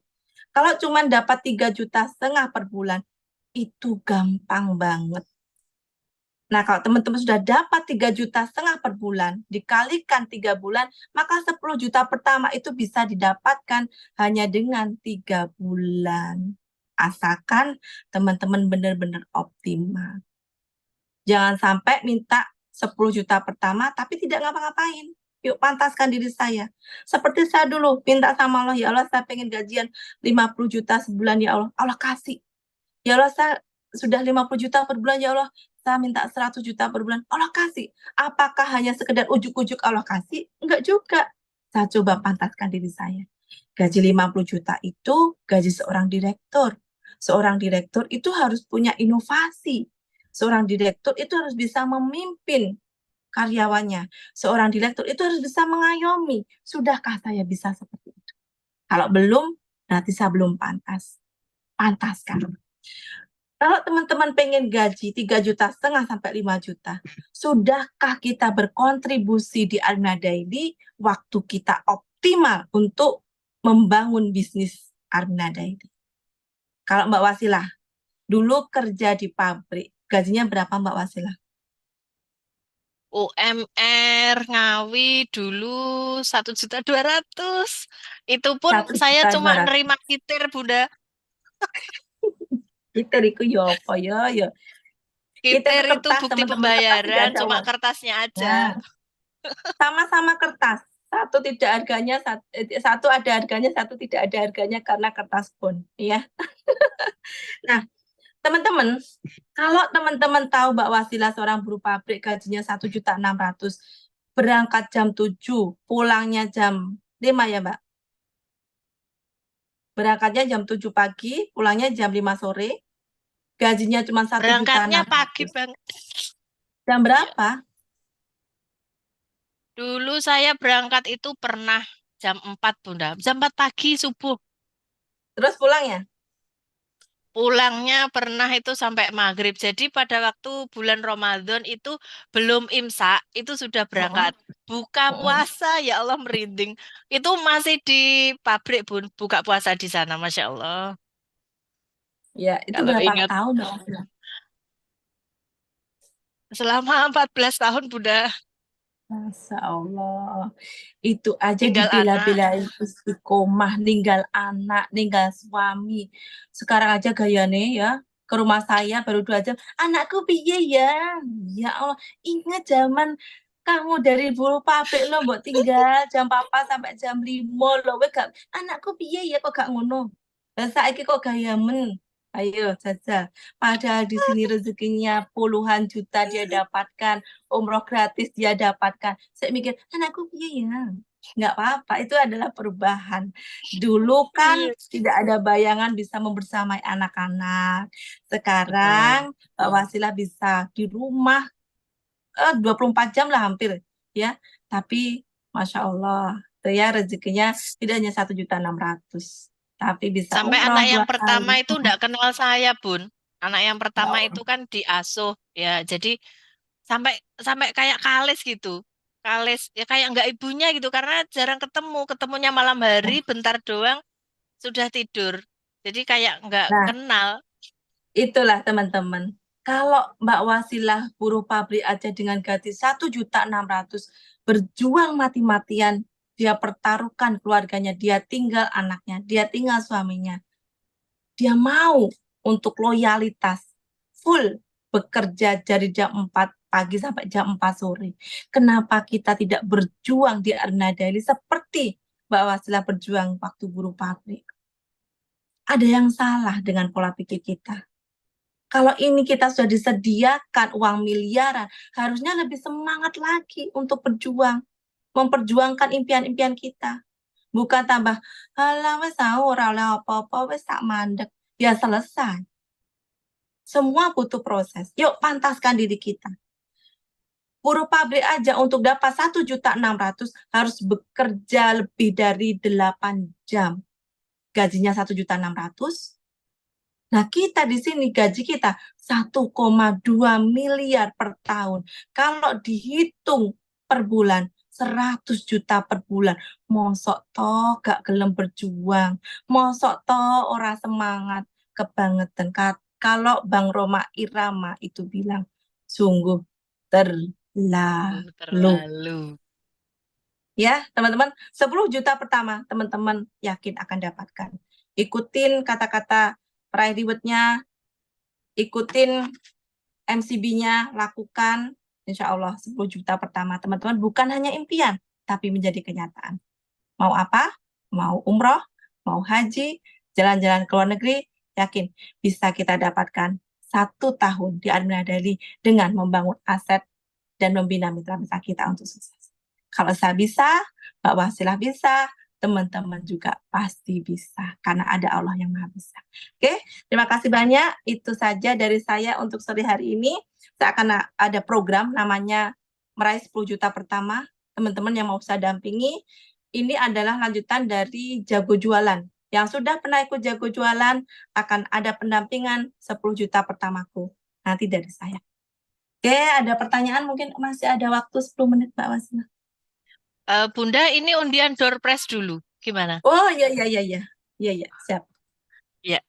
Kalau cuma dapat 3,5 juta per bulan, itu gampang banget. Nah, kalau teman-teman sudah dapat 3,5 juta per bulan, dikalikan 3 bulan, maka 10 juta pertama itu bisa didapatkan hanya dengan 3 bulan. Asalkan teman-teman benar-benar optimal. Jangan sampai minta 10 juta pertama, tapi tidak ngapa-ngapain. Yuk pantaskan diri saya. Seperti saya dulu, minta sama Allah, ya Allah saya pengen gajian 50 juta sebulan, ya Allah. Allah kasih. Ya Allah, saya sudah 50 juta per bulan, ya Allah. Saya minta 100 juta per bulan. Allah kasih. Apakah hanya sekedar ujuk-ujuk Allah kasih? Enggak juga. Saya coba pantaskan diri saya. Gaji 50 juta itu gaji seorang direktur. Seorang direktur itu harus punya inovasi. Seorang direktur itu harus bisa memimpin karyawannya. Seorang direktur itu harus bisa mengayomi. Sudahkah saya bisa seperti itu? Kalau belum, berarti saya belum pantas. Pantaskan. Kalau teman-teman pengen gaji 3,5 juta sampai 5 juta, sudahkah kita berkontribusi di Alna Daily waktu kita optimal untuk membangun bisnis Arnada ini? Kalau Mbak Wasilah, dulu kerja di pabrik, gajinya berapa Mbak Wasilah? UMR Ngawi dulu 1.200.000. Itu pun Satu saya juta cuma dua ratus. nerima kitir, Bunda. Kita iku yo apa yo. Kita Kitir tuh itu kertas, bukti teman-teman, kertas tidak pembayaran, ada cuma uang. kertasnya aja. Nah, sama-sama kertas. Satu tidak harganya, satu ada harganya, satu tidak ada harganya karena kertas pun, ya. Nah, teman-teman, kalau teman-teman tahu Mbak Wasilah seorang buruh pabrik gajinya 1.600.000, berangkat jam 7, pulangnya jam 5 ya Mbak? Berangkatnya jam 7 pagi, pulangnya jam 5 sore, gajinya cuma satu juta Berangkatnya enam pagi ratus. banget. Jam Iya. berapa? Dulu saya berangkat itu pernah jam 4, Bunda. Jam 4 pagi subuh. Terus pulangnya? Pulangnya pernah itu sampai maghrib. Jadi pada waktu bulan Ramadan itu belum imsak, itu sudah berangkat. Buka puasa, ya Allah merinding. Itu masih di pabrik, Bun. Buka puasa di sana, Masya Allah. Ya, itu Kalau berapa ingat, tahun Mbak Wasilah? selama 14 tahun, Bunda. Masya Allah. Itu aja Tinggal anak. dibela-belain istiqomah, ninggal anak, ninggal suami. Sekarang aja gayane ya, ke rumah saya baru 2 jam. Anakku piye ya? Ya Allah, ingat zaman kamu dari buruh pabrik lo, mbok tinggal jam papa sampai jam 5 lo. Anakku piye ya kok gak ngono? Lah saiki kok gayamen? Ayo jajal. Padahal di sini rezekinya puluhan juta dia dapatkan, umroh gratis dia dapatkan. Saya mikir, anakku piye ya? Nggak apa-apa, itu adalah perubahan. Dulu kan Iya. tidak ada bayangan bisa membersamai anak-anak. Betul. Sekarang Mbak Wasilah bisa di rumah 24 jam lah hampir ya. Tapi Masya Allah, itu ya rezekinya tidak hanya 1.600.000, tapi bisa Sampai umroh anak yang dua pertama kali. itu enggak kenal saya, Bun. Anak yang Ya pertama itu Allah. kan diasuh, ya. Jadi sampai sampai kayak Kalis gitu. Kalis ya kayak enggak ibunya gitu karena jarang ketemu. Ketemunya malam hari bentar doang sudah tidur. Jadi kayak enggak Nah, kenal. itulah teman-teman. Kalau Mbak Wasilah buruh pabrik aja dengan gaji 1.600.000, berjuang mati-matian, dia pertaruhkan keluarganya, dia tinggal anaknya, dia tinggal suaminya. Dia mau untuk loyalitas full bekerja dari jam 4 pagi sampai jam 4 sore. Kenapa kita tidak berjuang di Arna Daily seperti Mbak Wasilah berjuang waktu buruh pabrik? Ada yang salah dengan pola pikir kita. Kalau ini kita sudah disediakan uang miliaran, harusnya lebih semangat lagi untuk berjuang, memperjuangkan impian-impian kita. Bukan tambah, halah wes ora oleh apa-apa, wes tak mandek. Ya selesai. Semua butuh proses. Yuk pantaskan diri kita. Buruh pabrik aja untuk dapat 1.600.000 harus bekerja lebih dari 8 jam. Gajinya 1.600.000. Nah, kita di sini gaji kita 1,2 miliar per tahun. Kalau dihitung per bulan, 100 juta per bulan. Mosok toh gak gelem berjuang. Mosok toh ora semangat. Kebangetan. Kalau Bang Roma Irama itu bilang, sungguh terlalu. Terlalu. Ya, teman-teman, 10 juta pertama, teman-teman yakin akan dapatkan. Ikutin kata-kata peraih rewardnya, ikutin MCB-nya, lakukan, insya Allah 10 juta pertama. Teman-teman, bukan hanya impian, tapi menjadi kenyataan. Mau apa? Mau umroh, mau haji, jalan-jalan ke luar negeri, yakin bisa kita dapatkan 1 tahun di Armina Daily dengan membangun aset dan membina mitra-mitra kita untuk sukses. Kalau saya bisa, Mbak Wasilah bisa, teman-teman juga pasti bisa, karena ada Allah yang Maha Bisa. Oke, terima kasih banyak. Itu saja dari saya untuk sore hari ini. Saya akan ada program namanya Meraih 10 Juta Pertama. Teman-teman yang mau saya dampingi, ini adalah lanjutan dari Jago Jualan. Yang sudah pernah ikut Jago Jualan, akan ada pendampingan 10 juta pertamaku. Nanti dari saya. Oke, ada pertanyaan, mungkin masih ada waktu 10 menit, Mbak Wasila. Bunda, ini undian door prize dulu. Gimana? Oh iya iya iya iya. Iya iya, siap. Ya,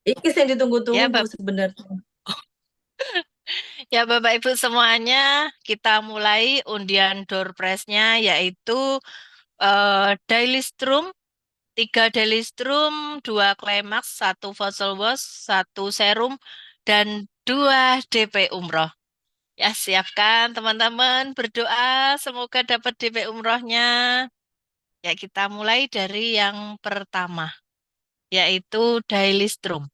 Iki yang ya, ditunggu-tunggu sebenarnya. ya Bapak Ibu semuanya, kita mulai undian door prize-nya yaitu Daily Strum, 3 Daily Strum, 2 Climax, 1 Fossil Wash, 1 Serum, dan 2 DP Umroh. Ya, siapkan teman-teman berdoa semoga dapat DP Umrohnya. Ya, kita mulai dari yang pertama, yaitu Daily Strum.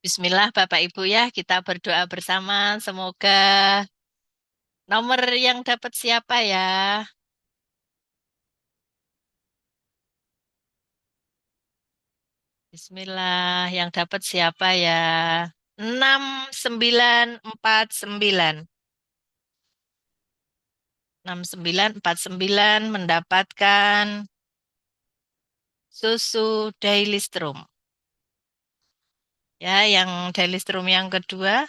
Bismillah Bapak Ibu ya, kita berdoa bersama. Semoga nomor yang dapat siapa ya? Bismillah, yang dapat siapa ya? 6949. 6949 mendapatkan susu Daily Strom. Ya, yang Daily Strom yang kedua.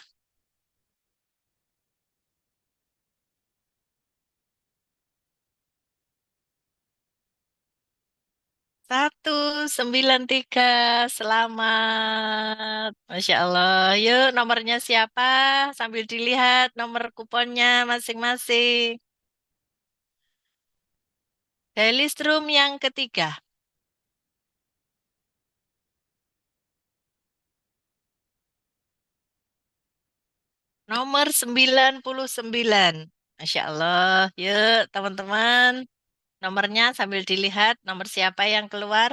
193, selamat. Masya Allah. Yuk, nomornya siapa? Sambil dilihat nomor kuponnya masing-masing. Daily Strom yang ketiga. Nomor 99. Masya Allah. Yuk, teman-teman. Nomornya sambil dilihat nomor siapa yang keluar.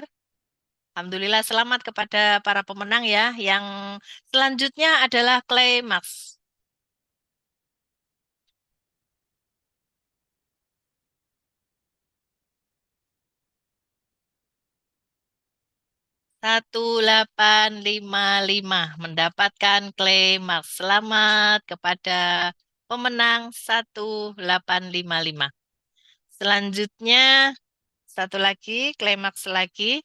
Alhamdulillah selamat kepada para pemenang ya. Yang selanjutnya adalah Climax. 1855 mendapatkan Climax. Selamat kepada pemenang 1855. Selanjutnya satu lagi Climax lagi.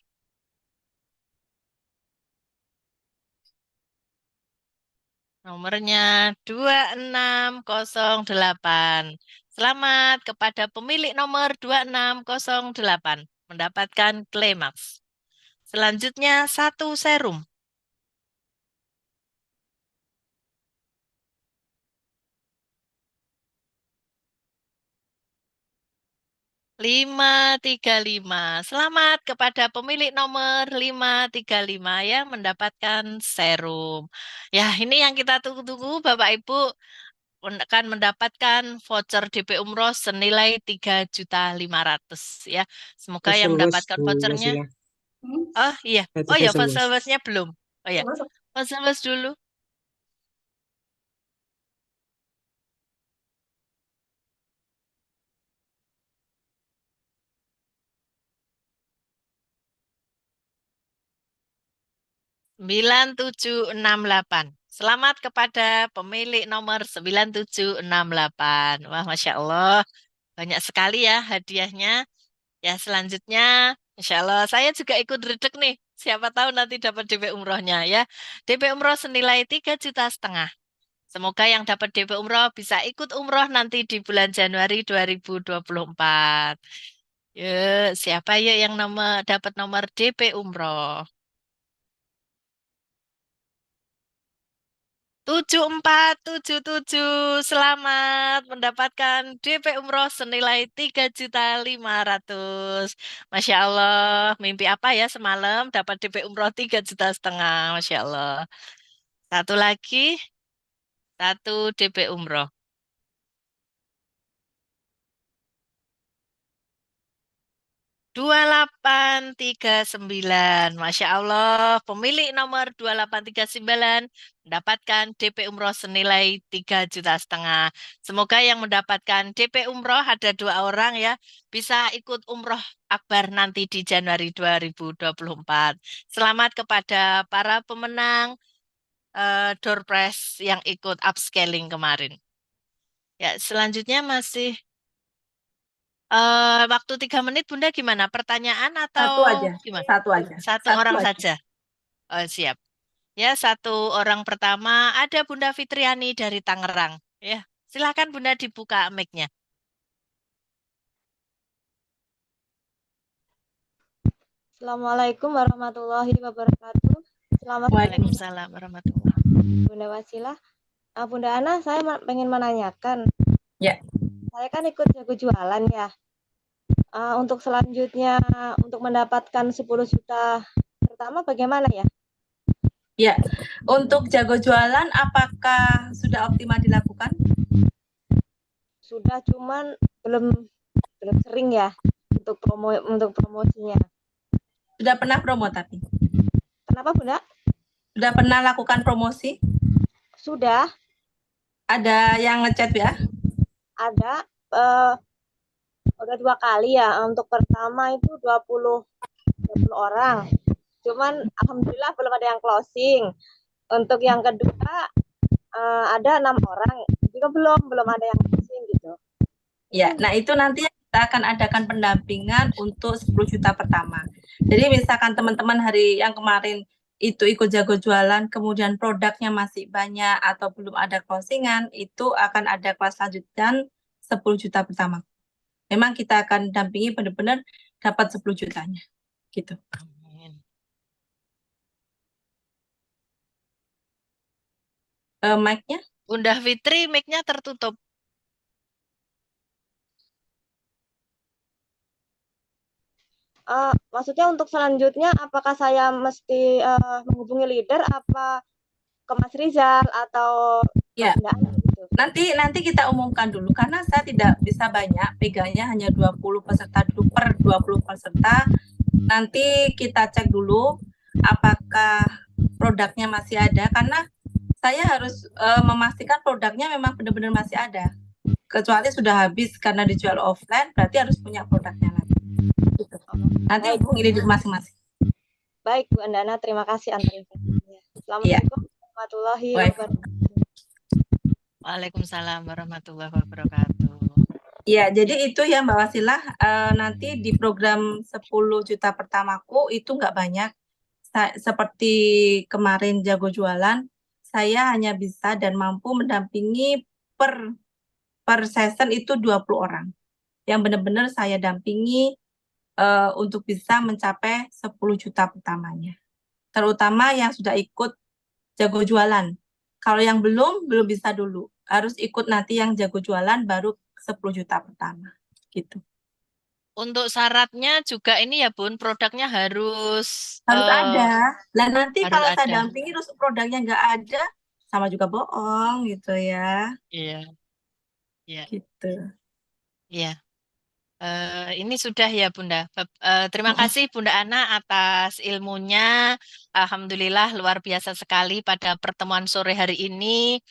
Nomornya 2608. Selamat kepada pemilik nomor 2608 mendapatkan Climax. Selanjutnya 1 Serum. Lima tiga lima. Selamat kepada pemilik nomor 535 yang mendapatkan serum. Ya, ini yang kita tunggu-tunggu Bapak Ibu akan mendapatkan voucher DP Umroh senilai 3.500.000 ya. Semoga yang Fossil Wash mendapatkan Bu vouchernya. Wasila. Oh iya. Satu Oh ya, Fossil voucher Wash. nya belum. Oh ya. Voucher dulu. 9768. Selamat kepada pemilik nomor 9768. Wah, Masya Allah. Banyak sekali ya hadiahnya. Ya, selanjutnya, Insya Allah, saya juga ikut redek nih. Siapa tahu nanti dapat DP umrohnya ya. DP umroh senilai 3,5 juta. Semoga yang dapat DP umroh bisa ikut umroh nanti di bulan Januari 2024. Yuk, siapa yuk yang dapat nomor DP umroh? 7477, selamat mendapatkan DP Umroh senilai 3.500.000. Masya Allah, mimpi apa ya semalam dapat DP Umroh 3,5 juta. Masya Allah. Satu lagi, 1 DP Umroh. 2839. Masya Allah, pemilik nomor 2839 mendapatkan DP Umroh senilai 3,5 juta. Semoga yang mendapatkan DP Umroh ada 2 orang ya, bisa ikut Umroh Akbar nanti di Januari 2024. Selamat kepada para pemenang door prize yang ikut upscaling kemarin. Ya, selanjutnya masih waktu 3 menit, Bunda gimana? Pertanyaan atau Satu aja, gimana? satu aja, Satu satu orang aja. saja. Oh, siap. Ya, satu orang pertama ada Bunda Fitriani dari Tangerang. Ya, silakan Bunda dibuka mic-nya. Assalamualaikum warahmatullahi wabarakatuh. Selamat sore, Waalaikumsalam. Waalaikumsalam warahmatullahi. Bunda Wasilah. Bunda Ana, saya pengen menanyakan. Ya. Saya kan ikut jago jualan ya. Untuk selanjutnya, untuk mendapatkan 10 juta pertama bagaimana ya? Ya, untuk jago jualan apakah sudah optimal dilakukan? Sudah, cuman belum sering ya untuk promosinya. Sudah pernah promo tapi? Kenapa Bunda? Sudah pernah lakukan promosi? Sudah. Ada yang ngechat ya? Ada. Udah 2 kali ya. Untuk pertama itu 20 orang. Cuman alhamdulillah belum ada yang closing. Untuk yang kedua ada 6 orang juga belum ada yang closing gitu. Ya, nah itu nanti kita akan adakan pendampingan untuk 10 juta pertama. Jadi misalkan teman-teman hari yang kemarin itu ikut jago jualan, kemudian produknya masih banyak atau belum ada closingan, itu akan ada kelas lanjutan 10 juta pertama. Memang kita akan dampingi benar-benar dapat 10 jutanya. Gitu. Amin. Mic-nya? Bunda Fitri, mic-nya tertutup. Maksudnya untuk selanjutnya apakah saya mesti menghubungi leader apa ke Mas Rizal atau Ya. Mbak Ana gitu? Nanti kita umumkan dulu karena saya tidak bisa banyak, pegangnya hanya 20 peserta dulu per 20 peserta. Nanti kita cek dulu apakah produknya masih ada karena saya harus memastikan produknya memang benar-benar masih ada. Kecuali sudah habis karena dijual offline, berarti harus punya produknya lagi. Gitu. Nanti hubungi leader masing-masing. Baik Bu Andana, terima kasih antar informasinya. Assalamualaikum warahmatullahi wabarakatuh. Waalaikumsalam warahmatullahi wabarakatuh. Ya, jadi itu ya Mbak Wasilah, nanti di program 10 juta pertamaku itu nggak banyak. Seperti kemarin jago jualan, saya hanya bisa dan mampu mendampingi per season itu 20 orang. Yang benar-benar saya dampingi untuk bisa mencapai 10 juta pertamanya. Terutama yang sudah ikut jago jualan. Kalau yang belum bisa dulu. Harus ikut nanti yang jago jualan baru 10 juta pertama. Gitu. Untuk syaratnya juga ini ya Bun, produknya harus ada. Nah nanti harus kalau ada. saya dampingi terus produknya nggak ada, sama juga bohong gitu ya. Iya. Iya. Gitu. Iya. Ini sudah ya Bunda. Terima kasih Bunda Ana atas ilmunya. Alhamdulillah luar biasa sekali pada pertemuan sore hari ini.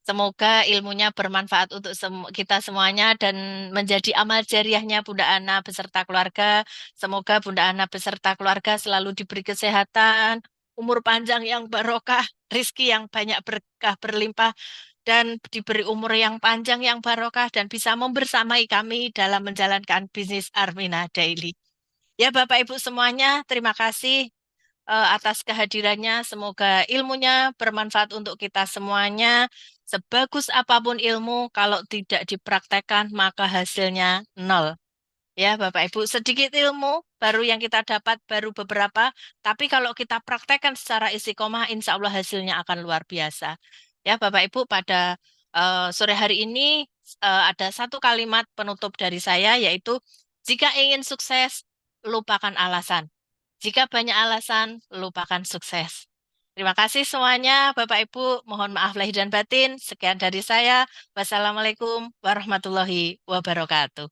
Semoga ilmunya bermanfaat untuk kita semuanya dan menjadi amal jariahnya Bunda Ana beserta keluarga. Semoga Bunda Ana beserta keluarga selalu diberi kesehatan, umur panjang yang barokah, rizki yang banyak berkah berlimpah, dan diberi umur yang panjang yang barokah dan bisa membersamai kami dalam menjalankan bisnis Armina Daily. Ya Bapak Ibu semuanya, terima kasih atas kehadirannya. Semoga ilmunya bermanfaat untuk kita semuanya. Sebagus apapun ilmu, kalau tidak dipraktekkan, maka hasilnya nol. Ya, Bapak Ibu, sedikit ilmu baru yang kita dapat, baru beberapa. Tapi kalau kita praktekkan secara istiqomah, insya Allah hasilnya akan luar biasa. Ya, Bapak Ibu, pada sore hari ini ada satu kalimat penutup dari saya, yaitu jika ingin sukses, lupakan alasan. Jika banyak alasan, lupakan sukses. Terima kasih semuanya, Bapak Ibu. Mohon maaf lahir dan batin. Sekian dari saya. Wassalamualaikum warahmatullahi wabarakatuh.